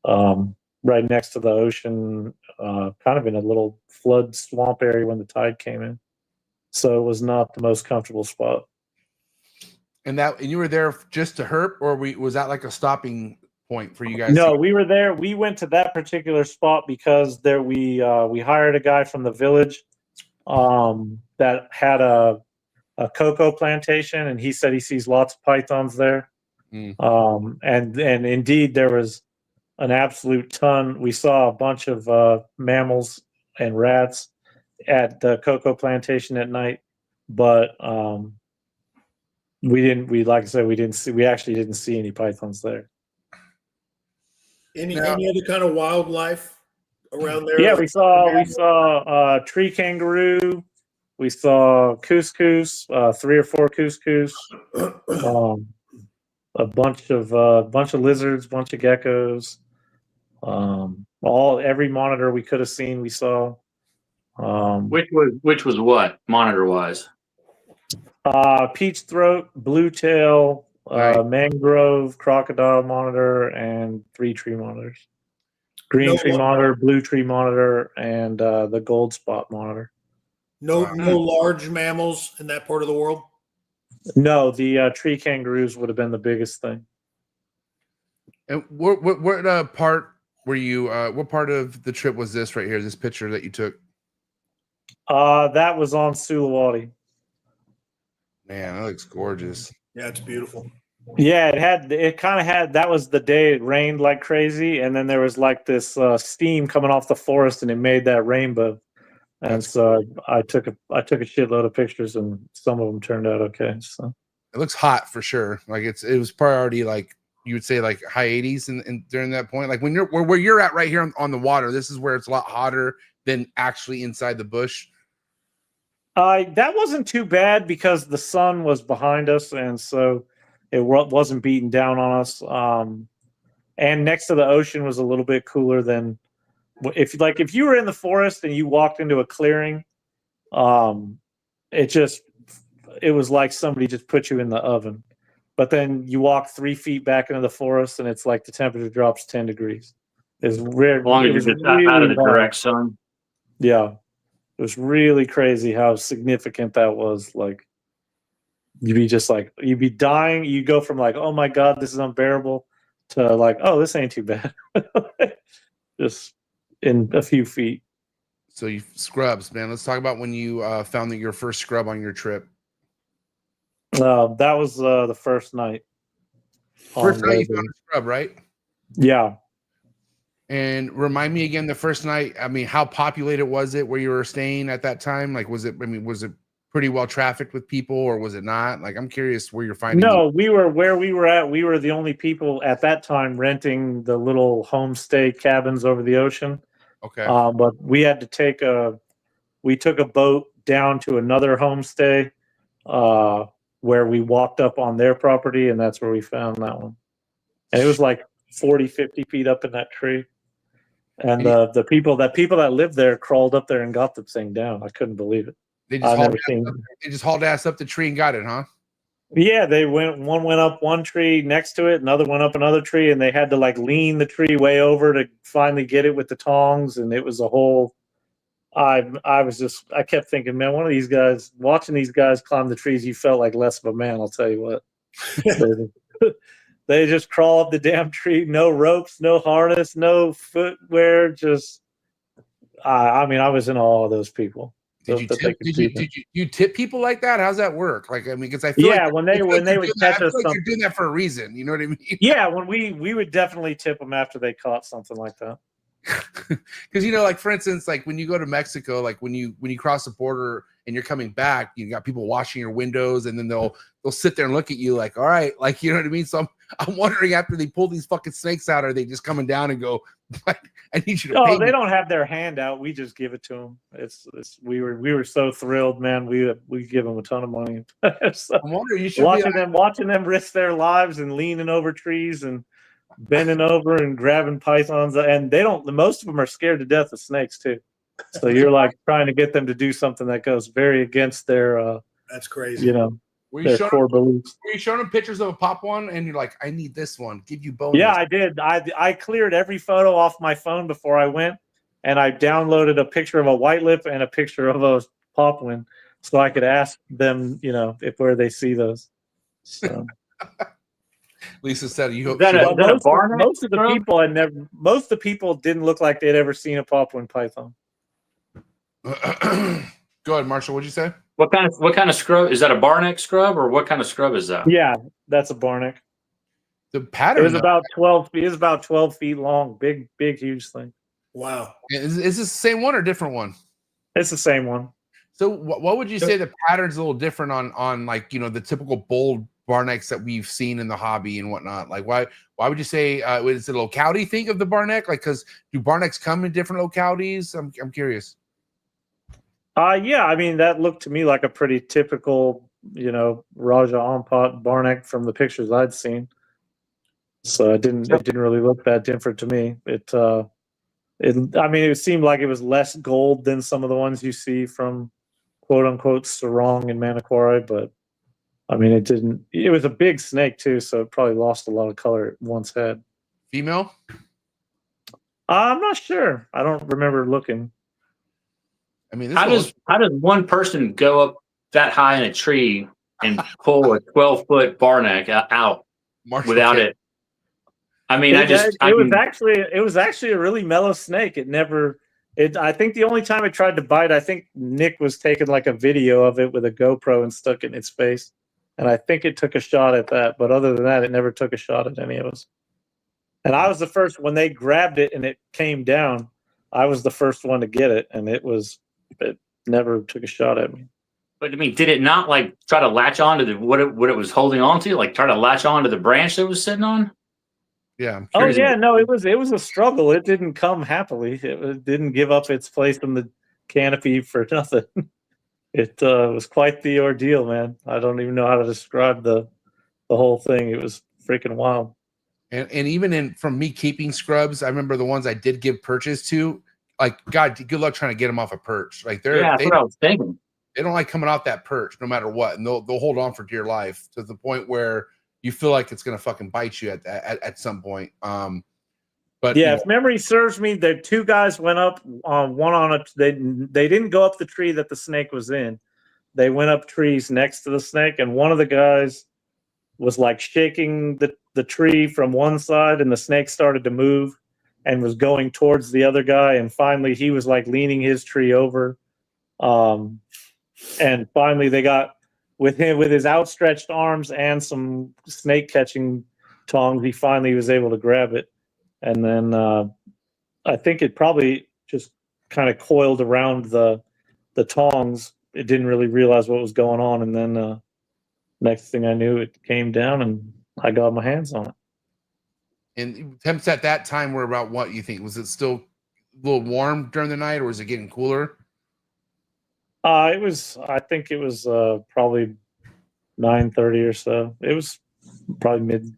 right next to the ocean, kind of in a little flood swamp area when the tide came in. So it was not the most comfortable spot. And you were there just to herp, or was that like a stopping point for you guys? No, we were there. We went to that particular spot because there we hired a guy from the village that had a cocoa plantation, and he said he sees lots of pythons there. And indeed there was an absolute ton. We saw a bunch of mammals and rats at the cocoa plantation at night, but we actually didn't see any pythons there. Any other kind of wildlife around there? Yeah, we saw tree kangaroo, we saw couscous, 3 or 4 couscous, a bunch of lizards, bunch of geckos, every monitor we could have seen, we saw. Which was what monitor wise? Peach throat, blue tail, mangrove, crocodile monitor, and 3 tree monitors. Green tree monitor, blue tree monitor, and the gold spot monitor. No large mammals in that part of the world? No, the tree kangaroos would have been the biggest thing. And what part were you? What part of the trip was this right here? This picture that you took? That was on Sulawesi. Man, that looks gorgeous. Yeah, it's beautiful. Yeah, that was the day it rained like crazy, and then there was like this steam coming off the forest, and it made that rainbow. And so I took a shitload of pictures, and some of them turned out okay. So it looks hot for sure. Like it was probably already like you would say like high 80s and during that point. Like when you're where you're at right here on the water, this is where it's a lot hotter than actually inside the bush. That wasn't too bad because the sun was behind us, and so it wasn't beating down on us. And next to the ocean was a little bit cooler than if you were in the forest and you walked into a clearing, it was like somebody just put you in the oven. But then you walk 3 feet back into the forest and it's like the temperature drops 10 degrees. It's rare. As long as you're just out of the direct sun. Yeah. It was really crazy how significant that was. Like you'd be dying. You go from like, oh my God, this is unbearable, to like, oh, this ain't too bad. Just in a few feet. So you scrubs, man. Let's talk about when you found your first scrub on your trip. That was the first night. First night you found a scrub, right? Yeah. And remind me again, the first night, I mean, how populated was it where you were staying at that time? Like, was it pretty well trafficked with people, or was it not? Like, I'm curious where you're finding. No, where we were at. We were the only people at that time renting the little homestay cabins over the ocean. Okay. But we had to we took a boat down to another homestay, where we walked up on their property, and that's where we found that one. And it was like 40, 50 feet up in that tree. And the people that lived there crawled up there and got the thing down. I couldn't believe it. They just hauled ass up the tree and got it, huh? Yeah, one went up one tree next to it, another went up another tree, and they had to like lean the tree way over to finally get it with the tongs, and it was a whole. I kept thinking, man, one of these guys, watching these guys climb the trees, you felt like less of a man, I'll tell you what. They just crawl up the damn tree, no ropes, no harness, no footwear, just I mean, I was in awe of those people. Did you tip people like that? How's that work? Like, I mean, because I feel like when they would catch us, you're doing that for a reason. You know what I mean? Yeah, when we would definitely tip them after they caught something like that. Because like for instance, like when you go to Mexico, like when you cross the border and you're coming back, you got people washing your windows, and then they'll sit there and look at you like, all right, like, you know what I mean? So I'm wondering, after they pull these fucking snakes out, are they just coming down and go, like, I need you to pay they me? don't have their hand out. We just give it to them. We were so thrilled, man. We give them a ton of money. So I'm wondering, you should watching them risk their lives and leaning over trees and bending over and grabbing pythons, and most of them are scared to death of snakes too. So you're like trying to get them to do something that goes very against their that's crazy. You know, Were their core beliefs. Were you showing them pictures of a pop one, and you're like, I need this one, give you bonus? Yeah, I did. I cleared every photo off my phone before I went, and I downloaded a picture of a white lip and a picture of a popwin, so I could ask them, you know, where they see those. So. Lisa said, "You hope." Most of the people didn't look like they'd ever seen a popwin python. Go ahead, Marshall. What'd you say? What kind of scrub is that? A barneck scrub, or what kind of scrub is that? Yeah, that's a barneck. The pattern. It was about 12 feet. It was about 12 feet long. Big, huge thing. Wow. Is this the same one or different one? It's the same one. So what would you say the pattern's a little different on like, you know, the typical bold barnecks that we've seen in the hobby and whatnot? Like, why would you say is it a locality thing of the barneck? Like, because do barnecks come in different localities? I'm curious. Yeah, I mean, that looked to me like a pretty typical, you know, Raja Ampot barneck from the pictures I'd seen. So it didn't really look that different to me. It seemed like it was less gold than some of the ones you see from quote unquote Sarong and Manokwari, but I mean, it was a big snake too, so it probably lost a lot of color it once had. Female? I'm not sure. I don't remember looking. I mean, how does one person go up that high in a tree and pull a 12-foot barneck out without it? I mean, it was actually a really mellow snake. I think the only time it tried to bite, I think Nick was taking like a video of it with a GoPro and stuck it in its face. And I think it took a shot at that. But other than that, it never took a shot at any of us. And I was the first, when they grabbed it and it came down, I was the first one to get it. And it never took a shot at me. But I mean, did it not like try to latch on to what it was holding on to? Like try to latch on to the branch that it was sitting on? Yeah. Oh yeah, no, it was a struggle. It didn't come happily. It didn't give up its place in the canopy for nothing. It was quite the ordeal, man. I don't even know how to describe the whole thing. It was freaking wild. And even from me keeping scrubs, I remember the ones I did give perches to. Like, God, good luck trying to get them off a perch. Like that's what I was thinking. They don't like coming off that perch no matter what, and they'll hold on for dear life to the point where you feel like it's gonna fucking bite you at some point. But yeah, if memory serves me, the two guys went up they didn't go up the tree that the snake was in. They went up trees next to the snake, and one of the guys was like shaking the tree from one side, and the snake started to move and was going towards the other guy, and finally he was like leaning his tree over. And finally they got with his outstretched arms and some snake catching tongs, he finally was able to grab it. And then I think it probably just kind of coiled around the tongs. It didn't really realize what was going on. And then next thing I knew, it came down and I got my hands on it. And temps at that time were about what you think? Was it still a little warm during the night, or was it getting cooler? I think it was probably 9:30 or so. It was probably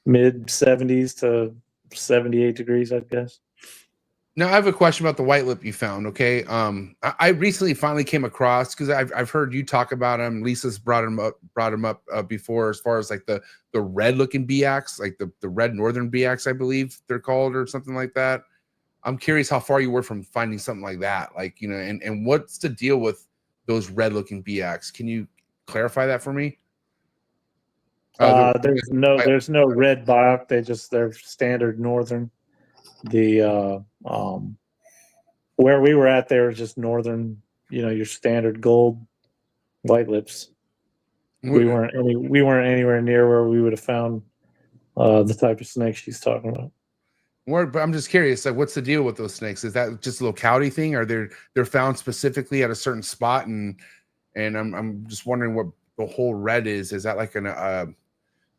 mid 70s to 78 degrees, I guess. Now I have a question about the white lip you found. Okay, I recently finally came across, because I've heard you talk about him. Lisa's brought him up before, as far as like the red looking BX, like the red northern BX, I believe they're called, or something like that. I'm curious how far you were from finding something like that, like, you know, and what's the deal with those red looking BX? Can you clarify that for me? There's no red BX. They're standard northern. The where we were at there was just northern, you know, your standard gold white lips. We weren't anywhere near where we would have found the type of snake she's talking about. But I'm just curious, like, what's the deal with those snakes? Is that just a locality thing? Are they're found specifically at a certain spot? And I'm just wondering what the whole red is. Is that like some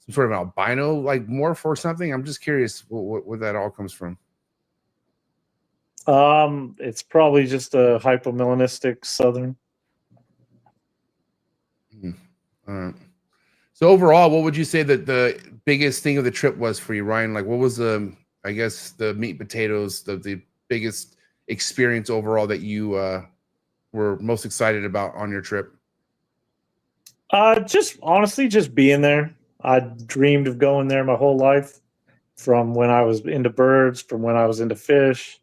sort of an albino like morph or something? I'm just curious where that all comes from. It's probably just a hypomelanistic southern. So overall, what would you say that the biggest thing of the trip was for you, Ryan? Like, what was I guess the meat and potatoes, the biggest experience overall that you were most excited about on your trip? Just honestly, just being there. I dreamed of going there my whole life, from when I was into birds, from when I was into fish.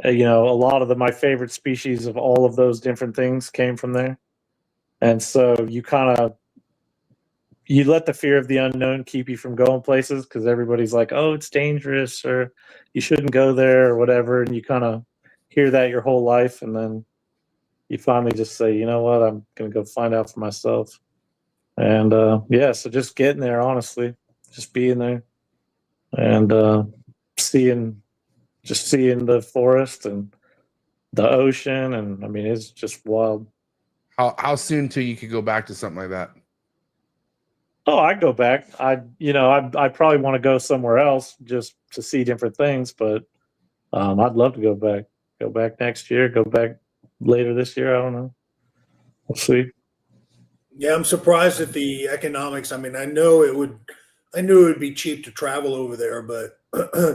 You know, a lot of my favorite species of all of those different things came from there. And so you let the fear of the unknown keep you from going places, because everybody's like, oh, it's dangerous, or you shouldn't go there, or whatever. And you kind of hear that your whole life. And then you finally just say, you know what, I'm going to go find out for myself. And yeah, so just getting there, honestly, just being there and seeing the forest and the ocean. And I mean, it's just wild. How soon till you could go back to something like that? Oh, I'd go back. I probably want to go somewhere else just to see different things, but I'd love to go back. Go back next year. Go back later this year. I don't know. We'll see. Yeah, I'm surprised at the economics. I mean, I knew it would be cheap to travel over there, but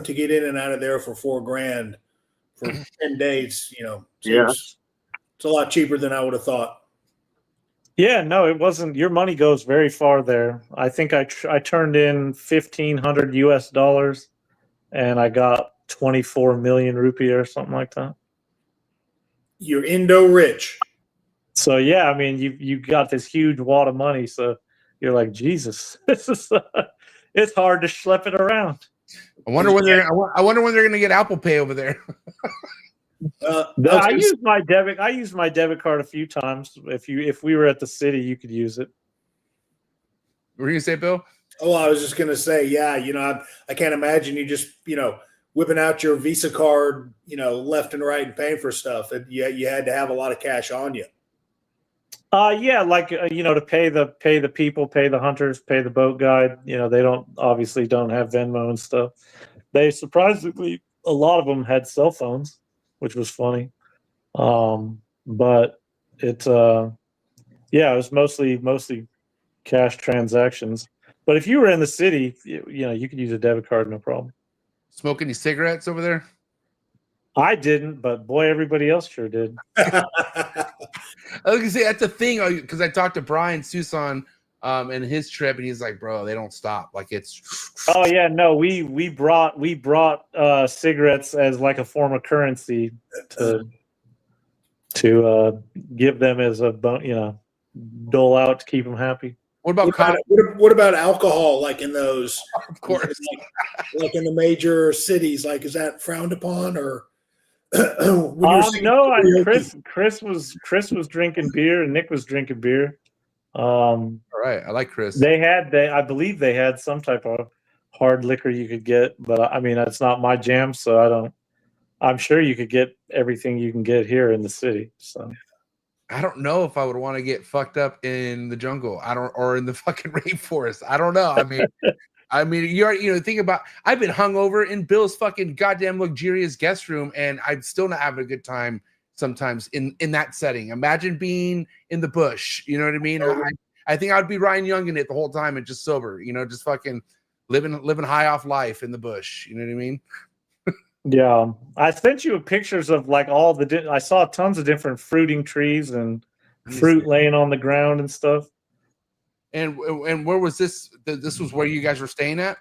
to get in and out of there for $4,000 for 10 days, you know, it's a lot cheaper than I would have thought. Yeah, no, it wasn't. Your money goes very far there. I think I turned in $1,500 US, and I got 24 million rupiah or something like that. You're Indo rich. So yeah, I mean, you got this huge wad of money. So you're like, Jesus, this is it's hard to schlep it around. I wonder when they're going to get Apple Pay over there. I used my debit card a few times. If we were at the city, you could use it. What were you gonna say, Bill? Oh, I was just gonna say, yeah. You know, I can't imagine you just whipping out your Visa card, left and right and paying for stuff. You had to have a lot of cash on you. Yeah, like to pay the people, pay the hunters, pay the boat guide. They obviously don't have Venmo and stuff. They surprisingly, a lot of them had cell phones, which was funny. But it was mostly cash transactions. But if you were in the city, you could use a debit card, no problem. Smoke any cigarettes over there? I didn't, but boy, everybody else sure did. I was gonna say that's the thing, because I talked to Brian Susan and his trip, and he's like, bro, they don't stop. Like, it's oh yeah, no, we brought cigarettes as like a form of currency to give them as a dole out to keep them happy. What about alcohol? Like in those, of course, like in the major cities, like is that frowned upon or? No, Chris was drinking beer and Nick was drinking beer. All right, I like Chris. I believe they had some type of hard liquor you could get, but I mean that's not my jam, so I'm sure you could get everything you can get here in the city. So I don't know if I would want to get fucked up in the jungle. Or in the fucking rainforest. I don't know. I mean, you think about. I've been hungover in Bill's fucking goddamn luxurious guest room, and I'm still not having a good time sometimes in that setting. Imagine being in the bush. You know what I mean? I think I'd be Ryan Young in it the whole time and just sober. Just fucking living high off life in the bush. You know what I mean? Yeah, I sent you pictures of like all I saw tons of different fruiting trees and fruit laying on the ground and stuff. And where was this? This was where you guys were staying at?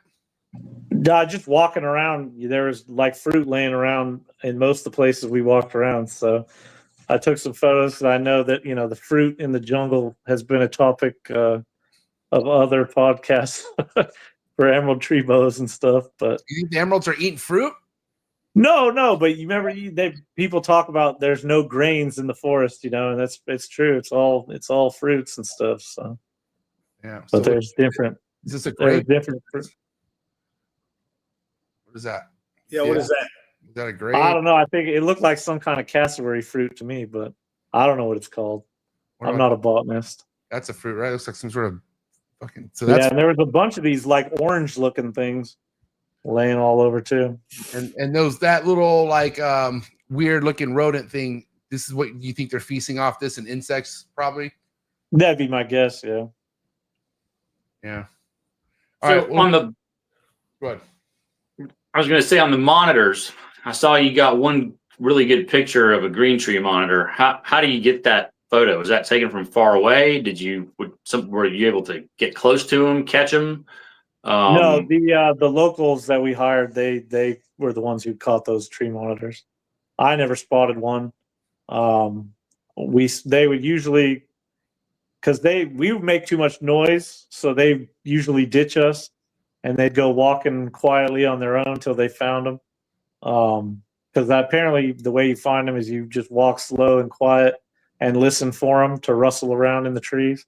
Just walking around. There was like fruit laying around in most of the places we walked around. So I took some photos. I know that the fruit in the jungle has been a topic of other podcasts for emerald tree bows and stuff. But you think the emeralds are eating fruit? No, but you remember people talk about there's no grains in the forest, and it's true. It's all fruits and stuff. So yeah, but there's different. Is this a grape? Different fruit. What is that? Yeah, what is that? Is that a grape? I don't know. I think it looked like some kind of cassowary fruit to me, but I don't know what it's called. What I'm about- not a botanist. That's a fruit, right? It looks like some sort of fucking. So that's Yeah, and there was a bunch of these like orange looking things laying all over too. and that little like weird looking rodent thing. This is what you think they're feasting off this and insects probably. That'd be my guess. Yeah. Yeah. So on the, go ahead. I was going to say on the monitors, I saw you got one really good picture of a green tree monitor. How do you get that photo? Was that taken from far away? Were you able to get close to them, catch them? No, the locals that we hired, they were the ones who caught those tree monitors. I never spotted one. They would usually, because we would make too much noise, so they usually ditch us, and they'd go walking quietly on their own till they found them. Because apparently the way you find them is you just walk slow and quiet and listen for them to rustle around in the trees,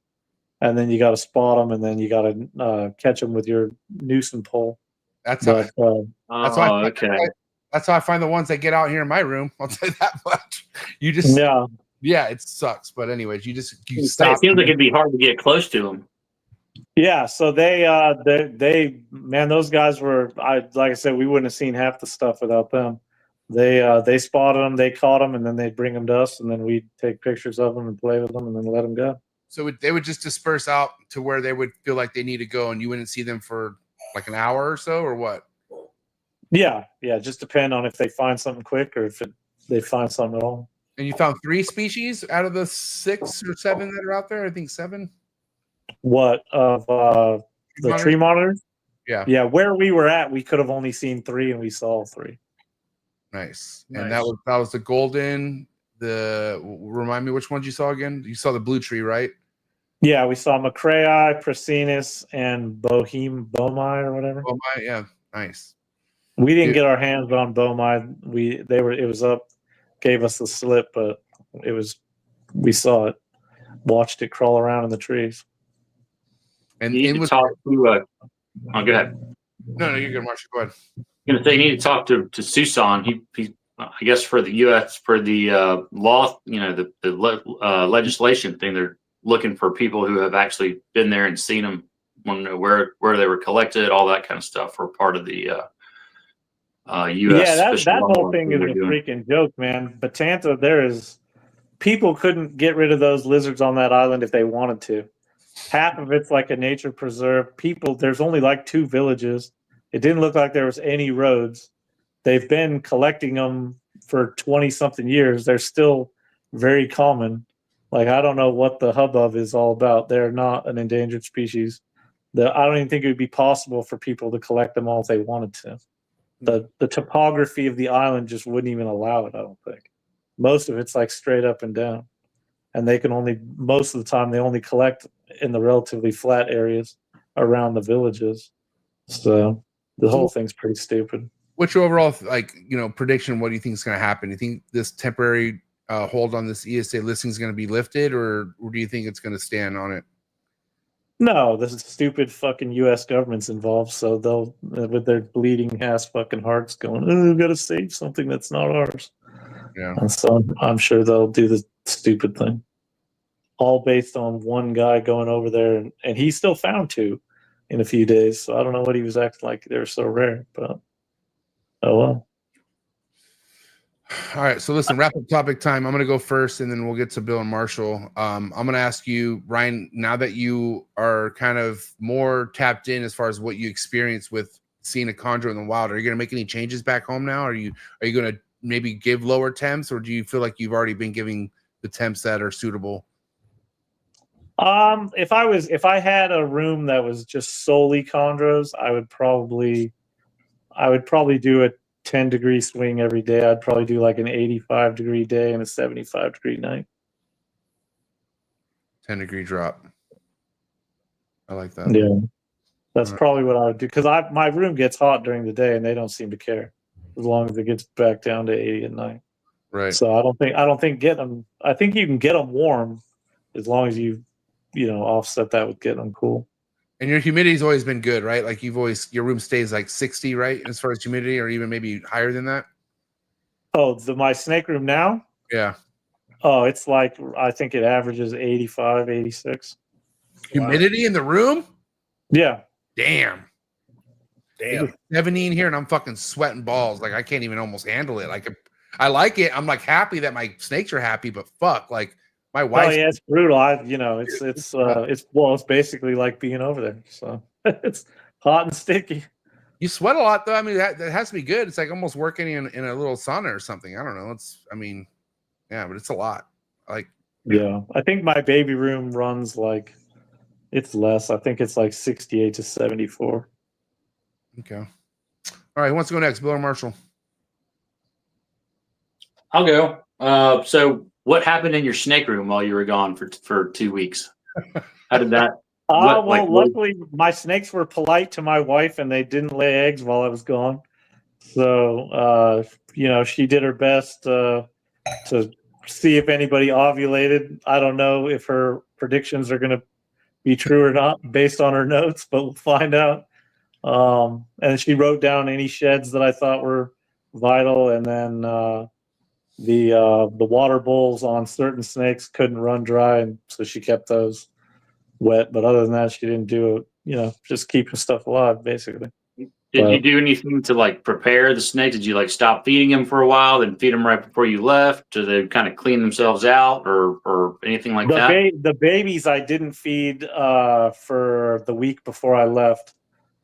and then you got to spot them, and then you got to catch them with your noose and pole. That's But, that's why. Okay. That's how I find the ones that get out here in my room. I'll tell you that much. You just yeah, it sucks. But anyways, you stop. It seems like it'd be hard to get close to them. Yeah, so they man, those guys were, like I said, we wouldn't have seen half the stuff without them. They spotted them, they caught them, and then they'd bring them to us, and then we'd take pictures of them and play with them, and then let them go. So they would just disperse out to where they would feel like they need to go, and you wouldn't see them for like an hour or so, or what? Yeah, just depend on if they find something quick or if they find something at all. And you found 3 species out of the 6 or 7 that are out there. I think 7. What of the tree monitors? Yeah. Where we were at, we could have only seen 3, and we saw 3. Nice. And that was the golden. Remind me which ones you saw again. You saw the blue tree, right? Yeah, we saw McCrae, Prasinus, and Bohmi or whatever. Bohmi, yeah, nice. We didn't get our hands on Bohmi. It was up, gave us the slip, but we saw it, watched it crawl around in the trees. And you need to talk to. Oh, go ahead. No, you're good, Marshall. Go ahead. I'm gonna say you need to talk to Susan. He I guess for the U.S. for the law, the legislation thing, they're looking for people who have actually been there and seen them where they were collected, all that kind of stuff, for part of the U.S. Yeah, that whole thing is a freaking joke, man. Batanta, people couldn't get rid of those lizards on that island if they wanted to. Half of it's like a nature preserve. There's only like 2 villages. It didn't look like there was any roads. They've been collecting them for 20-something years. They're still very common. Like, I don't know what the hubbub is all about. They're not an endangered species. I don't even think it would be possible for people to collect them all if they wanted to. The topography of the island just wouldn't even allow it, I don't think. Most of it's like straight up and down. And most of the time, they only collect in the relatively flat areas around the villages. So the whole thing's pretty stupid. What's your overall prediction? What do you think is going to happen? Do you think this temporary hold on this ESA listing is going to be lifted, or do you think it's going to stand on it? No, the stupid fucking U.S. government's involved, so they'll, with their bleeding ass fucking hearts, going, "Oh, we've got to save something that's not ours." Yeah, and so I'm sure they'll do the stupid thing, all based on one guy going over there, and he still found 2 in a few days. So I don't know what he was acting like they were so rare, but oh well. All right, so listen, wrap up topic time. I'm going to go first, and then we'll get to Bill and Marshall. I'm going to ask you, Ryan, now that you are kind of more tapped in as far as what you experience with seeing a chondro in the wild, are you going to make any changes back home now? Are you going to maybe give lower temps, or do you feel like you've already been giving the temps that are suitable? If I had a room that was just solely chondros, I would probably do a 10-degree swing every day. I'd probably do like an 85-degree day and a 75-degree night. 10-degree drop. I like that. Yeah, that's probably what I would do, because my room gets hot during the day and they don't seem to care as long as it gets back down to 80 at night. Right. So I don't think get them. I think you can get them warm as long as you offset that with getting them cool. And your humidity's always been good, right? Like your room stays like 60, right? As far as humidity, or even maybe higher than that. Oh, my snake room now? Yeah. Oh, it's like, I think it averages 85, 86. Humidity in the room? Yeah. Damn. It's 70 in here and I'm fucking sweating balls. Like I can't even almost handle it. Like I like it. I'm like happy that my snakes are happy, but fuck, like my wife. Oh yeah, it's brutal. It's basically like being over there. So it's hot and sticky. You sweat a lot though. I mean, that has to be good. It's like almost working in a little sauna or something. I don't know. Yeah, but it's a lot. Yeah, I think my baby room runs like, it's less. I think it's like 68 to 74. Okay. All right. Who wants to go next, Bill or Marshall? I'll go. So what happened in your snake room while you were gone for 2 weeks? How did that? Luckily, my snakes were polite to my wife and they didn't lay eggs while I was gone. So, she did her best to see if anybody ovulated. I don't know if her predictions are going to be true or not based on her notes, but we'll find out. And she wrote down any sheds that I thought were vital. And then the water bowls on certain snakes couldn't run dry. And so she kept those wet. But other than that, she didn't do it, just keeping stuff alive, basically. Did you do anything to like prepare the snakes? Did you like stop feeding them for a while, then feed them right before you left? Do they kind of clean themselves out or anything like that? The babies I didn't feed for the week before I left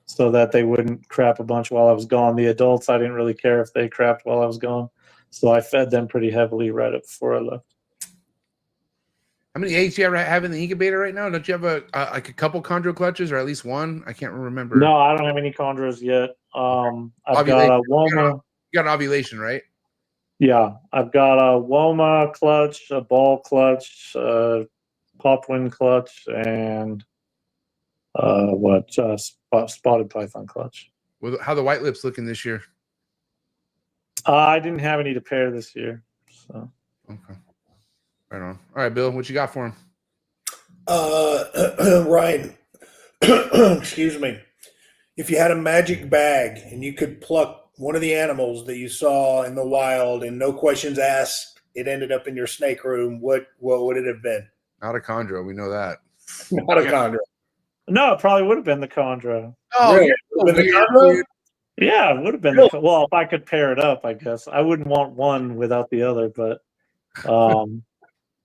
so that they wouldn't crap a bunch while I was gone. The adults, I didn't really care if they crapped while I was gone. So I fed them pretty heavily right up before I left. How many eggs do you have in the incubator right now? Don't you have a couple chondro clutches or at least one? I can't remember. No, I don't have any chondros yet. I've got a Woma. You got an ovulation, right? Yeah, I've got a Woma clutch, a ball clutch, popwin clutch, and spotted python clutch. Well, how the white lips looking this year? I didn't have any to pair this year. So. Okay. Right on. All right, Bill, what you got for him? Ryan, excuse me. If you had a magic bag and you could pluck one of the animals that you saw in the wild and no questions asked, it ended up in your snake room, what would it have been? Not a chondro. We know that. Not a chondro. No, it probably would have been the chondro. Oh, really? Yeah, it would have been. Well, if I could pair it up, I guess. I wouldn't want one without the other, but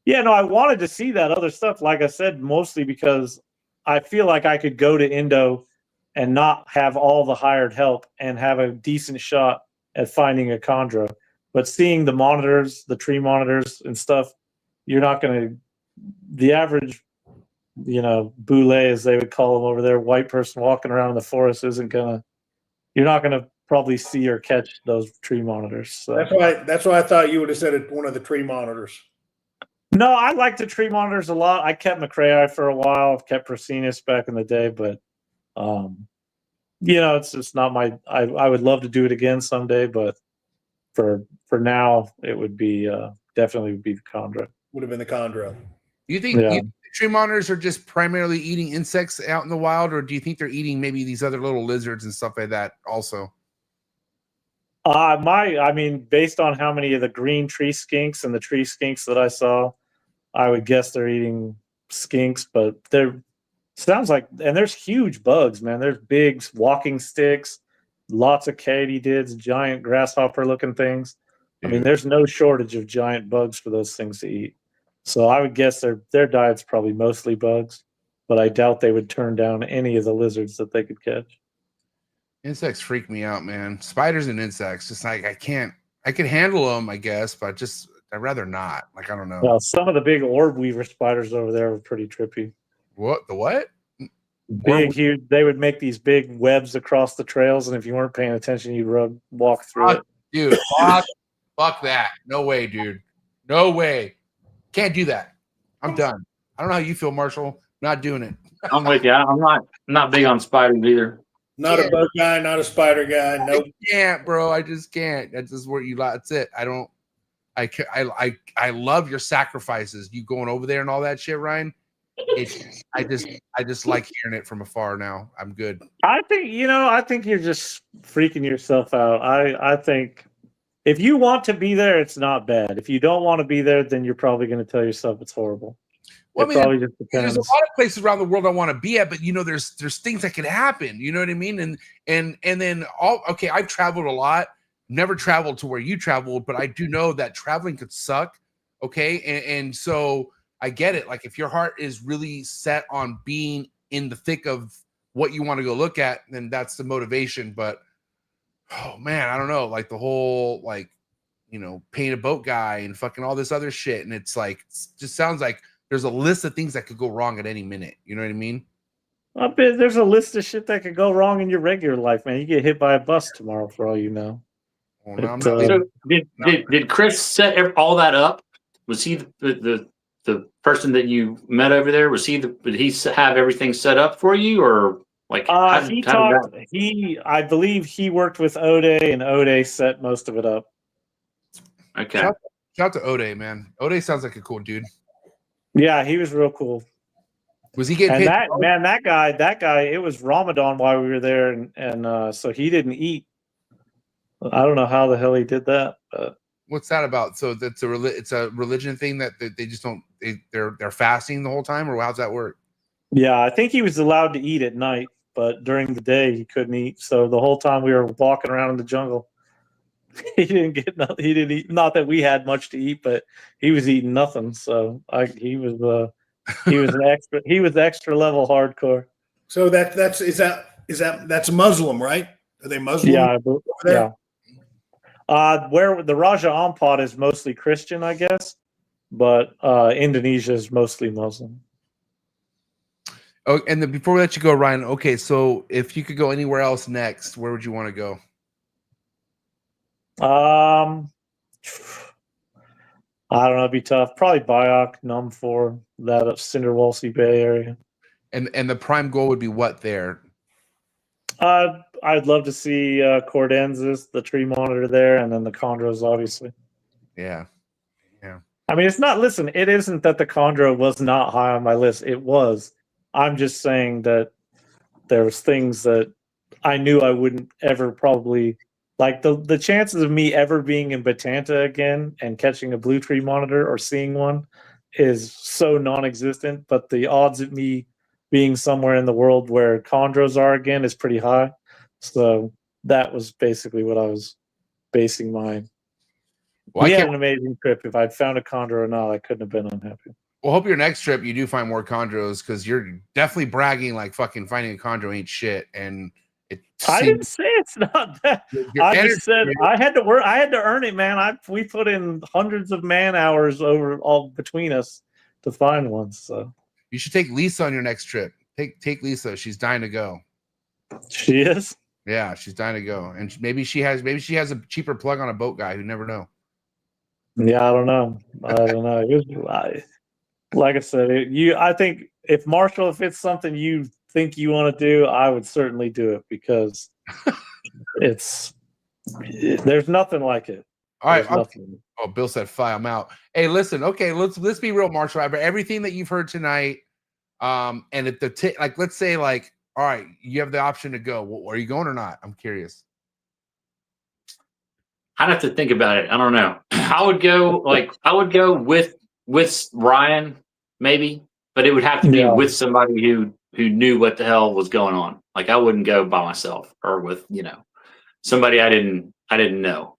yeah, no, I wanted to see that other stuff. Like I said, mostly because I feel like I could go to Indo and not have all the hired help and have a decent shot at finding a chondro. But seeing the monitors, the tree monitors and stuff, you're not going to, the average, boule, as they would call them over there, white person walking around in the forest you're not going to probably see or catch those tree monitors. So. That's why I thought you would have said it, one of the tree monitors. No, I like the tree monitors a lot. I kept McCrae for a while. I've kept Prasinus back in the day, but it's just not my. I would love to do it again someday, but for now, it would be definitely would be the chondro. Would have been the chondro. Do you think tree monitors are just primarily eating insects out in the wild, or do you think they're eating maybe these other little lizards and stuff like that also? Based on how many of the green tree skinks and the tree skinks that I saw, I would guess they're eating skinks, but sounds like, and there's huge bugs, man. There's big walking sticks, lots of katydids, giant grasshopper looking things. Yeah. I mean, there's no shortage of giant bugs for those things to eat. So I would guess their diet's probably mostly bugs, but I doubt they would turn down any of the lizards that they could catch. Insects freak me out, man. Spiders and insects, just like I could handle them, I guess, but I'd rather not. Like, I don't know. Well, some of the big orb weaver spiders over there were pretty trippy. What? The what? Big, huge. They would make these big webs across the trails, and if you weren't paying attention, you'd walk through it. Dude, fuck that. No way, dude. No way. Can't do that. I'm done. I don't know how you feel, Marshall. Not doing it. I'm with you. I'm not big on spiders either. Not a bug guy, not a spider guy. Nope. I can't, bro. I just can't. That's just where that's it. I love your sacrifices. You going over there and all that shit, Ryan. I just like hearing it from afar now. I'm good. I think you're just freaking yourself out. I think if you want to be there, it's not bad. If you don't want to be there, then you're probably going to tell yourself it's horrible. Well, it probably just depends. There's a lot of places around the world I want to be at, but there's things that could happen. You know what I mean? And then I've traveled a lot. Never traveled to where you traveled, but I do know that traveling could suck. Okay, and so I get it. Like if your heart is really set on being in the thick of what you want to go look at, then that's the motivation. But oh man, I don't know. Like the whole paint a boat guy and fucking all this other shit, and it's like just sounds like there's a list of things that could go wrong at any minute. You know what I mean? I bet there's a list of shit that could go wrong in your regular life, man. You get hit by a bus tomorrow, for all you know. Well, so did Chris set all that up? Was he the person that you met over there? Did he have everything set up for you, or like? I believe he worked with Ode, and Ode set most of it up. Okay. Shout out to Ode, man. Ode sounds like a cool dude. Yeah, he was real cool. Was he getting and paid? That guy, it was Ramadan while we were there, and so he didn't eat. I don't know how the hell he did that. But. What's that about? So it's a religion thing that they just don't they're fasting the whole time, or how's that work? Yeah, I think he was allowed to eat at night, but during the day he couldn't eat. So the whole time we were walking around in the jungle, he didn't get nothing. He didn't eat. Not that we had much to eat, but he was eating nothing. So he was extra level hardcore. So that's Muslim, right? Are they Muslim? Yeah, yeah. Where the Raja Ampat is mostly Christian, I guess, but Indonesia is mostly Muslim. Oh, and then before we let you go, Ryan, okay, so if you could go anywhere else next, where would you want to go? I don't know, it'd be tough. Probably Biak, Numfor, that of Cinderwalsy Bay area. And the prime goal would be what there? I'd love to see Cordensis, the tree monitor there, and then the Chondros, obviously. Yeah. I mean, it isn't that the Chondro was not high on my list. It was. I'm just saying that there was things that I knew I wouldn't ever probably like. The chances of me ever being in Batanta again and catching a blue tree monitor or seeing one is so non-existent. But the odds of me being somewhere in the world where Chondros are again is pretty high. So that was basically what I was basing my. We had an amazing trip. If I'd found a Chondro or not, I couldn't have been unhappy. Well, hope your next trip you do find more Chondros, because you're definitely bragging like fucking finding a Chondro ain't shit. And I didn't say it's not that. I just said I had to work. I had to earn it, man. We put in hundreds of man hours over all between us to find one. So you should take Lisa on your next trip. Take Lisa. She's dying to go. She is. Yeah, she's dying to go, and maybe she has a cheaper plug on a boat guy. You never know. Yeah, I don't know. Like I said, I think if it's something you think you want to do, I would certainly do it, because there's nothing like it. All right. Oh, Bill said, "Fly, I'm out." Hey, listen. Okay, let's be real, Marshall. Everything that you've heard tonight, and if let's say all right, you have the option to go. Are you going or not? I'm curious. I'd have to think about it. I don't know. I would go with Ryan, maybe, but it would have to be with somebody who knew what the hell was going on. Like I wouldn't go by myself or with, somebody I didn't know.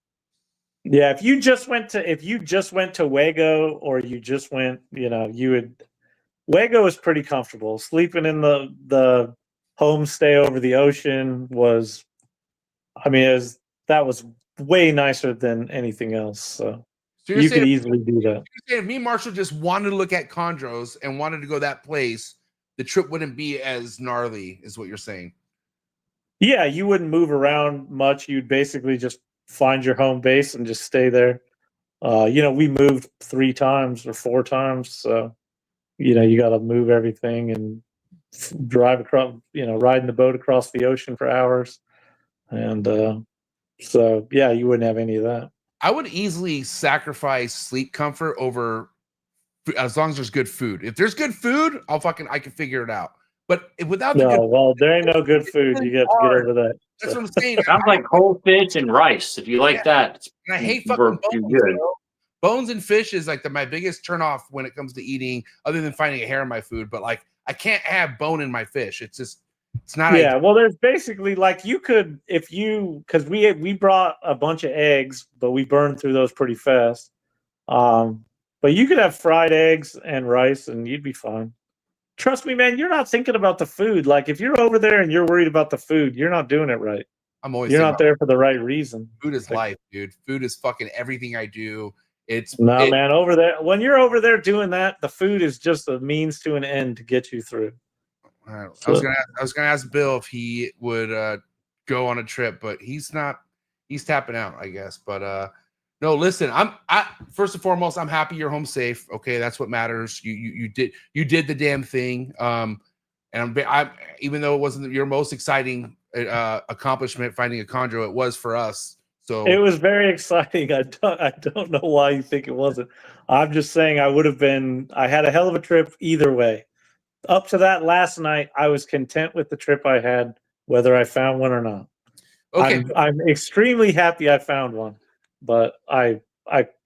Yeah, if you just went to Wago, or you just went, Wago is pretty comfortable. Sleeping in the homestay over the ocean was way nicer than anything else. So you could easily do that. If me and Marshall just wanted to look at Chondros and wanted to go that place, the trip wouldn't be as gnarly, is what you're saying. Yeah, you wouldn't move around much. You'd basically just find your home base and just stay there. We moved 3 times or 4 times, so you got to move everything and drive across, riding the boat across the ocean for hours, and so yeah, you wouldn't have any of that. I would easily sacrifice sleep comfort over as long as there's good food. If there's good food, I can figure it out. But without No, the good, well, there ain't no good food. You have to get over that. that's what I'm saying. Sounds like whole fish and rice. If you like that, And I hate we're fucking bones. good. Bro. Bones and fish is like my biggest turnoff when it comes to eating, other than finding a hair in my food. But like, I can't have bone in my fish. It's not. Yeah, well, there's basically like you could because we brought a bunch of eggs, but we burned through those pretty fast. But you could have fried eggs and rice, and you'd be fine. Trust me, man. You're not thinking about the food. Like if you're over there and you're worried about the food, you're not doing it right. You're not there for the right reason. Food is life, dude. Food is fucking everything I do. Man, over there, when you're over there doing that, the food is just a means to an end to get you through. I was gonna ask Bill if he would go on a trip, but he's not. He's tapping out, I guess. But no, listen. I first and foremost, I'm happy you're home safe. Okay, that's what matters. You did the damn thing. And I'm even though it wasn't your most exciting accomplishment finding a chondro, it was for us. So it was very exciting. I don't know why you think it wasn't. I'm just saying I had a hell of a trip either way. Up to that last night, I was content with the trip I had, whether I found one or not. Okay. I'm extremely happy I found one, but I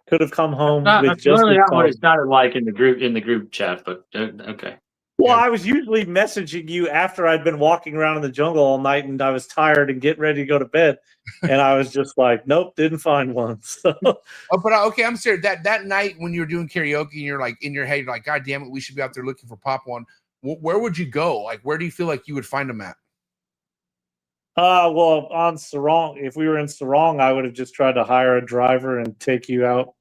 could have come home with That's just really not what it sounded like in the group chat, but okay. Well, I was usually messaging you after I'd been walking around in the jungle all night and I was tired and getting ready to go to bed. And I was just like, nope, didn't find one. So. But okay, I'm serious. That night when you were doing karaoke and you're like in your head, you're like, God damn it, we should be out there looking for Pop One. Where would you go? Like, where do you feel like you would find them at? Well, on Sarong, if we were in Sarong, I would have just tried to hire a driver and take you out,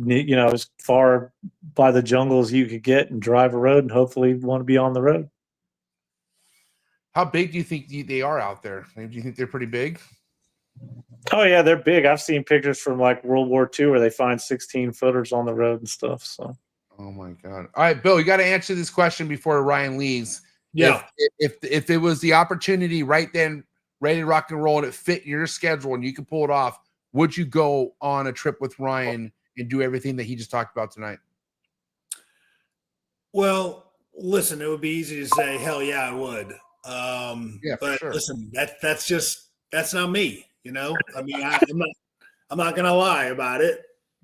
as far by the jungle as you could get and drive a road and hopefully want to be on the road. How big do you think they are out there? Do you think they're pretty big? Oh yeah, they're big. I've seen pictures from like World War II where they find 16-footers on the road and stuff. So. Oh my God! All right, Bill, you got to answer this question before Ryan leaves. Yeah. If it was the opportunity right then, ready to rock and roll, and it fit your schedule and you could pull it off, would you go on a trip with Ryan and do everything that he just talked about tonight? Well, listen, it would be easy to say, hell yeah, I would. Yeah, but sure. Listen, that's not me. I mean, I'm not gonna lie about it,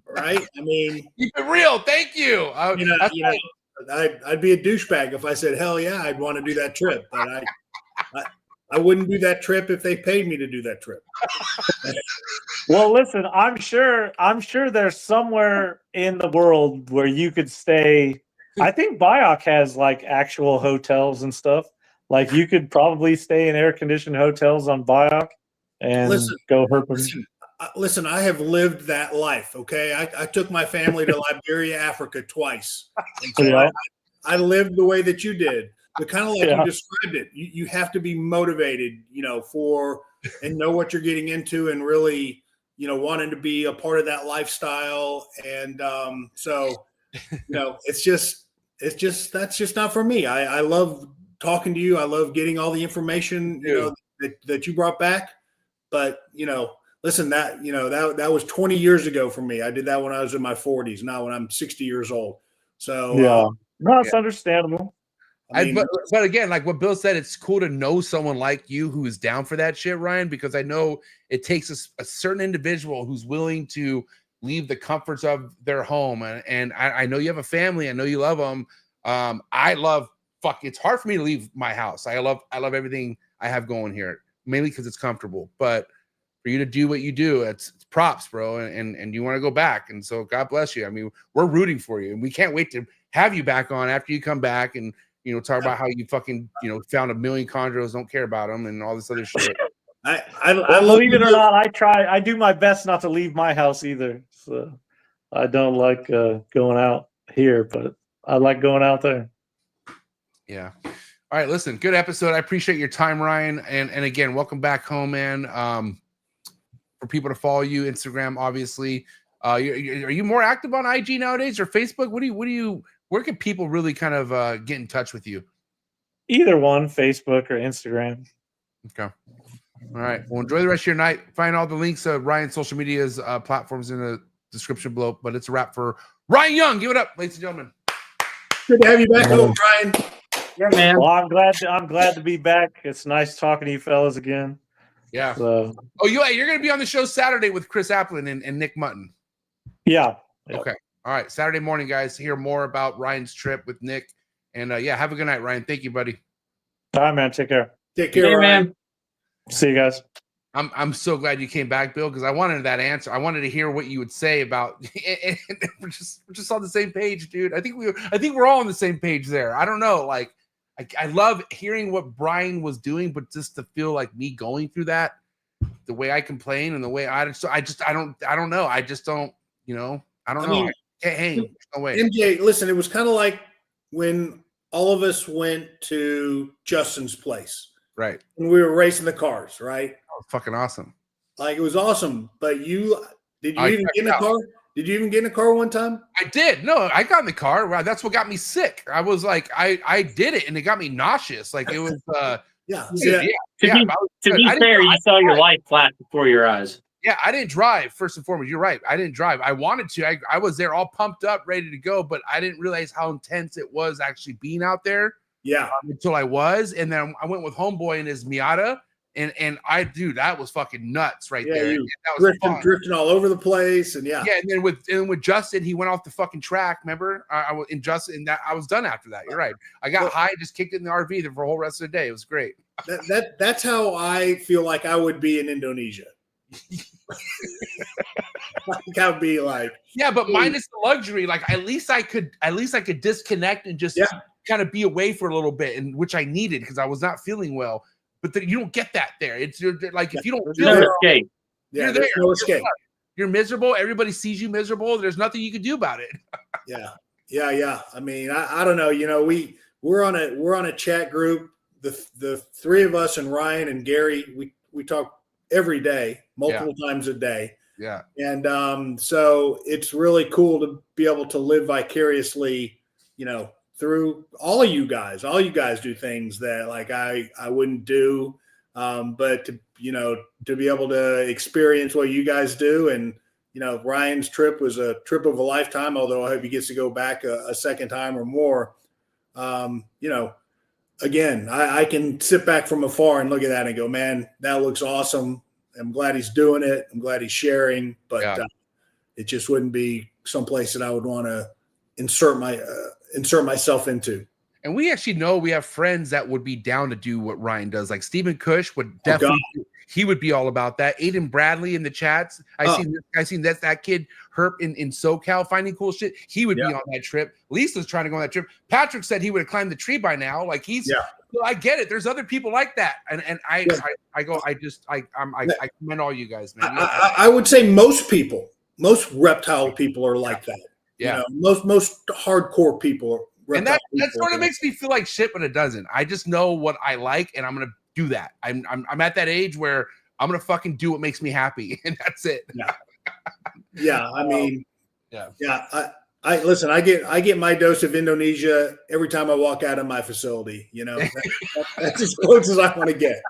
right? I mean, keep it real. Thank you. I'd be a douchebag if I said, hell yeah, I'd want to do that trip, but I wouldn't do that trip if they paid me to do that trip. Well, listen, I'm sure there's somewhere in the world where you could stay. I think Biok has like actual hotels and stuff. Like you could probably stay in air-conditioned hotels on Biok and go herping. Listen, I have lived that life. Okay, I took my family to Liberia, Africa twice. And so I lived the way that you did. But kind of like you described it, you have to be motivated, and know what you're getting into, and really, wanting to be a part of that lifestyle. And it's just that's just not for me. I love talking to you. I love getting all the information, that you brought back. But listen, that was 20 years ago for me. I did that when I was in my 40s, not when I'm 60 years old. So it's understandable. But again, like what Bill said, it's cool to know someone like you who is down for that shit, Ryan, because I know it takes a certain individual who's willing to leave the comforts of their home. And I know you have a family. I know you love them. It's hard for me to leave my house. I love everything I have going here, mainly because it's comfortable. But for you to do what you do, it's props, bro. And you want to go back. And so God bless you. I mean, we're rooting for you, and we can't wait to have you back on after you come back and, talk about how you fucking, found 1 million chondros, don't care about them, and all this other shit. I believe it or not, I do my best not to leave my house either. So I don't like going out here, but I like going out there. Yeah. All right. Listen, good episode. I appreciate your time, Ryan. And again, welcome back home, man. For people to follow you, Instagram, obviously. Are you more active on IG nowadays or Facebook? Where can people really kind of get in touch with you? Either one, Facebook or Instagram. Okay. All right. Well, enjoy the rest of your night. Find all the links of Ryan's social media's platforms in the description below. But it's a wrap for Ryan Young. Give it up, ladies and gentlemen. Good to have you back home, Brian. Yeah, man. Well, I'm glad to be back. It's nice talking to you fellas again. Yeah. So, Oh, you're going to be on the show Saturday with Chris Applin and Nick Mutton. yeah. Okay. All right. Saturday morning, guys, to hear more about Ryan's trip with Nick. And yeah, have a good night, Ryan. Thank you, buddy. All right, man. Take care. Take care, Ryan. Man. See you guys. I'm so glad you came back, Bill, because I wanted that answer. I wanted to hear what you would say about. And we're just on the same page, dude. I think we're all on the same page there. I don't know, like I love hearing what Brian was doing, but just to feel like me going through that, the way I complain and the way I don't know. I just don't, I don't know. mean, I can't hang. No way. MJ, listen, it was kind of like when all of us went to Justin's place. Right. When we were racing the cars, right? That was fucking awesome. Like, it was awesome. But did you even get in a out. car? Did you even get in a car one time? I did. No, I got in the car. Wow, that's what got me sick. I was like, I did it, and it got me nauseous. Like it was. Yeah. To be fair, you saw your life flash before your eyes. Yeah, I didn't drive. First and foremost, you're right. I didn't drive. I wanted to. I was there, all pumped up, ready to go, but I didn't realize how intense it was actually being out there. Yeah. Until I was, and then I went with Homeboy and his Miata, and dude, that was fucking nuts right there. You That was drifting all over the place, and yeah. Yeah, and then with Justin, he went off the fucking track. Remember, I was in Justin, and I was done after that. You're right. I got high, just kicked it in the RV for the whole rest of the day. It was great. That's how I feel like I would be in Indonesia. Like I'd be like, yeah, but minus the luxury. Like at least I could disconnect and just kind of be away for a little bit, and which I needed because I was not feeling well. But you don't get that there. You're like if you don't feel no escape. Yeah, you're there. No escape. You're miserable. Everybody sees you miserable. There's nothing you can do about it. Yeah. I mean, I don't know. We're on a chat group. The three of us and Ryan and Gary, we talk every day, multiple times a day. Yeah. And so it's really cool to be able to live vicariously, through all of you guys. All you guys do things that like I wouldn't do. But to be able to experience what you guys do, and Ryan's trip was a trip of a lifetime, although I hope he gets to go back a second time or more. Again, I can sit back from afar and look at that and go, man, that looks awesome. I'm glad he's doing it. I'm glad he's sharing, but it just wouldn't be someplace that I would want to insert myself into. And we actually know we have friends that would be down to do what Ryan does. Like Stephen Cush would definitely, he would be all about that. Aiden Bradley in the chats. I seen that kid Herp in SoCal finding cool shit. He would be on that trip. Lisa's trying to go on that trip. Patrick said he would have climbed the tree by now. Like well, I get it. There's other people like that. And I commend all you guys, man. I would say most reptile people are like that. Yeah. Most hardcore people are. And that sort of makes me feel like shit, but it doesn't. I just know what I like, and I'm gonna do that. I'm at that age where I'm gonna fucking do what makes me happy, and that's it. Yeah. I mean, I listen. I get my dose of Indonesia every time I walk out of my facility. That's as close as I want to get.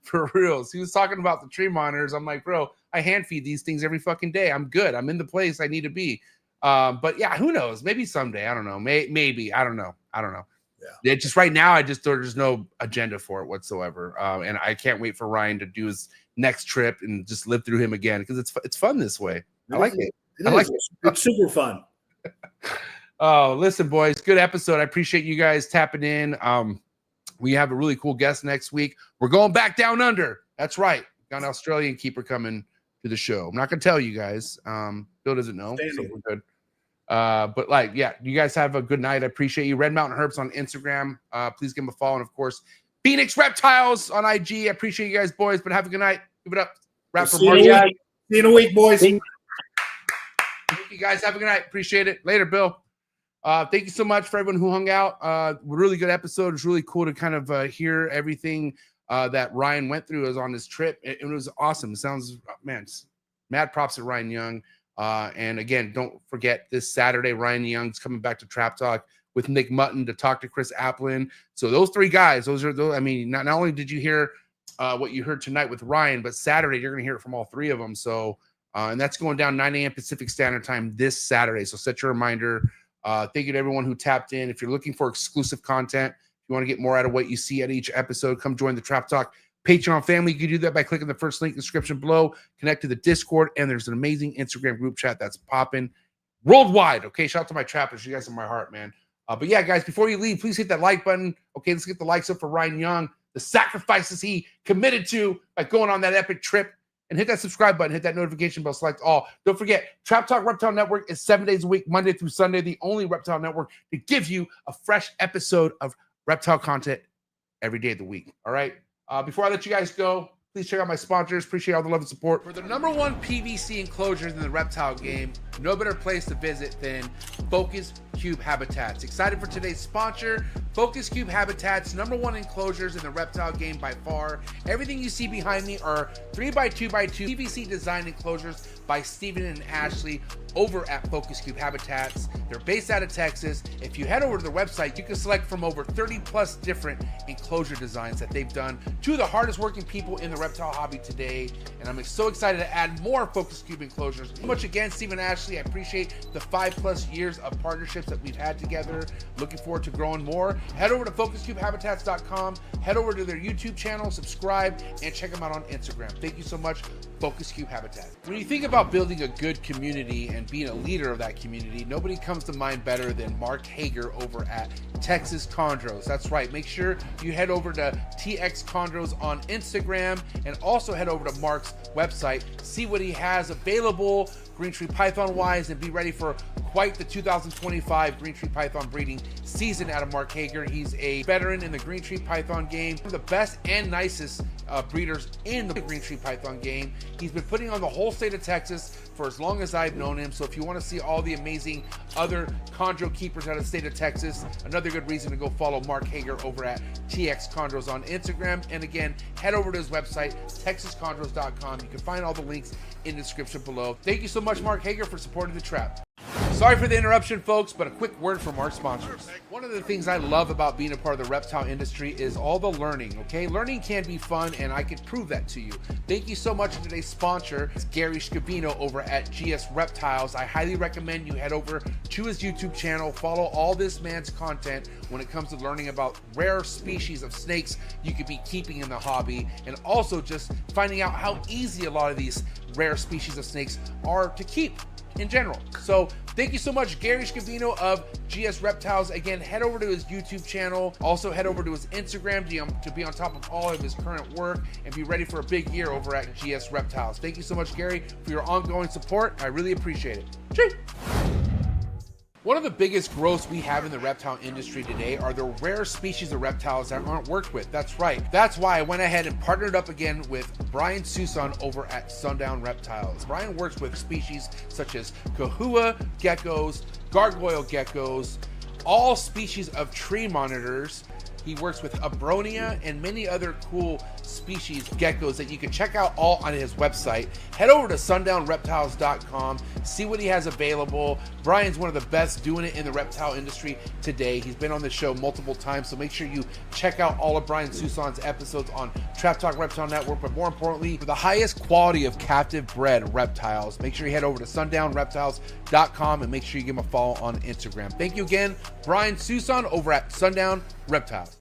For real. So he was talking about the tree monitors. I'm like, bro, I hand feed these things every fucking day. I'm good. I'm in the place I need to be. But yeah, who knows? Maybe someday. I don't know. Maybe. I don't know. Yeah. Just right now, there's no agenda for it whatsoever. And I can't wait for Ryan to do his next trip and just live through him again because it's fun this way. I like it. It's super fun. Oh, listen, boys, good episode. I appreciate you guys tapping in. We have a really cool guest next week. We're going back down under. That's right. Got an Australian keeper coming to the show. I'm not gonna tell you guys. Bill doesn't know, so we're good. But you guys have a good night. I appreciate you. Red Mountain Herbs on Instagram. Please give him a follow, and of course, Phoenix Reptiles on IG. I appreciate you guys, boys. But have a good night. Give it up. Wrap for Mark. See you in a week, boys. Thank you guys. Have a good night. Appreciate it. Later, Bill. Thank you so much for everyone who hung out. Really good episode. It was really cool to kind of hear everything that Ryan went through on his trip. It was awesome. It sounds, man, mad props to Ryan Young. And again, don't forget this Saturday, Ryan Young's coming back to Trap Talk with Nick Mutton to talk to Chris Applin. So those three guys, I mean, not only did you hear what you heard tonight with Ryan, but Saturday, you're going to hear it from all three of them. So, and that's going down 9 a.m. Pacific Standard Time this Saturday. So set your reminder. Thank you to everyone who tapped in. If you're looking for exclusive content, if you want to get more out of what you see at each episode, come join the Trap Talk Patreon family. You can do that by clicking the first link in the description below. Connect to the Discord, and there's an amazing Instagram group chat that's popping worldwide. Okay, shout out to my trappers. You guys are my heart, man. But yeah, guys, before you leave, please hit that like button. Okay, let's get the likes up for Ryan Young, the sacrifices he committed to by going on that epic trip. And hit that subscribe button, hit that notification bell, select all. Don't forget, Trap Talk Reptile Network is 7 days a week, Monday through Sunday, the only reptile network to give you a fresh episode of reptile content every day of the week. All right. Before I let you guys go, please check out my sponsors. Appreciate all the love and support. For the #1 PVC enclosures in the reptile game, no better place to visit than Focus Cube Habitats. Excited for today's sponsor, Focus Cube Habitats, #1 enclosures in the reptile game by far. Everything you see behind me are 3x2x2 PVC design enclosures by Steven and Ashley over at Focus Cube Habitats. They're based out of Texas. If you head over to the website, you can select from over 30 plus different enclosure designs that they've done. Two of the hardest working people in the reptile hobby today, and I'm so excited to add more Focus Cube enclosures. So much again, Steven and Ashley. I appreciate the 5+ years of partnerships that we've had together. Looking forward to growing more. Head over to FocusCubeHabitats.com. Head over to their YouTube channel, subscribe, and check them out on Instagram. Thank you so much, Focus Cube Habitat. When you think about building a good community and being a leader of that community, nobody comes to mind better than Mark Hager over at Texas Chondros. That's right. Make sure you head over to TX Chondros on Instagram and also head over to Mark's website. See what he has available green tree python wise, and be ready for quite the 2025 green tree python breeding season out of Mark Hager. He's a veteran in the green tree python game, one of the best and nicest breeders in the green tree python game. He's been putting on the whole state of Texas for as long as I've known him. So if you want to see all the amazing other chondro keepers out of the state of Texas, another good reason to go follow Mark Hager over at TX Chondros on Instagram. And again, head over to his website, texaschondros.com. You can find all the links in the description below. Thank you so much, Mark Hager, for supporting the trap. Sorry for the interruption, folks, but a quick word from our sponsors. One of the things I love about being a part of the reptile industry is all the learning, okay? Learning can be fun, and I can prove that to you. Thank you so much to today's sponsor. It's Gary Scavino over at GS Reptiles. I highly recommend you head over to his YouTube channel, follow all this man's content when it comes to learning about rare species of snakes you could be keeping in the hobby, and also just finding out how easy a lot of these rare species of snakes are to keep in general. So thank you so much, Gary Scavino of GS Reptiles. Again, head over to his YouTube channel. Also head over to his Instagram to be on top of all of his current work and be ready for a big year over at GS Reptiles. Thank you so much, Gary, for your ongoing support. I really appreciate it. Chee! One of the biggest growths we have in the reptile industry today are the rare species of reptiles that aren't worked with. That's right. That's why I went ahead and partnered up again with Brian Susan over at SUNDOWN Reptiles. Brian works with species such as kahua geckos, gargoyle geckos, all species of tree monitors. He works with abronia and many other cool species geckos that you can check out all on his website. Head over to sundownreptiles.com, see what he has available. Brian's one of the best doing it in the reptile industry today. He's been on the show multiple times, so make sure you check out all of Brian Susan's episodes on Trap Talk Reptile Network. But more importantly, for the highest quality of captive bred reptiles, make sure you head over to sundownreptiles.com and make sure you give him a follow on Instagram. Thank you again, Brian Susan over at SUNDOWN Reptiles.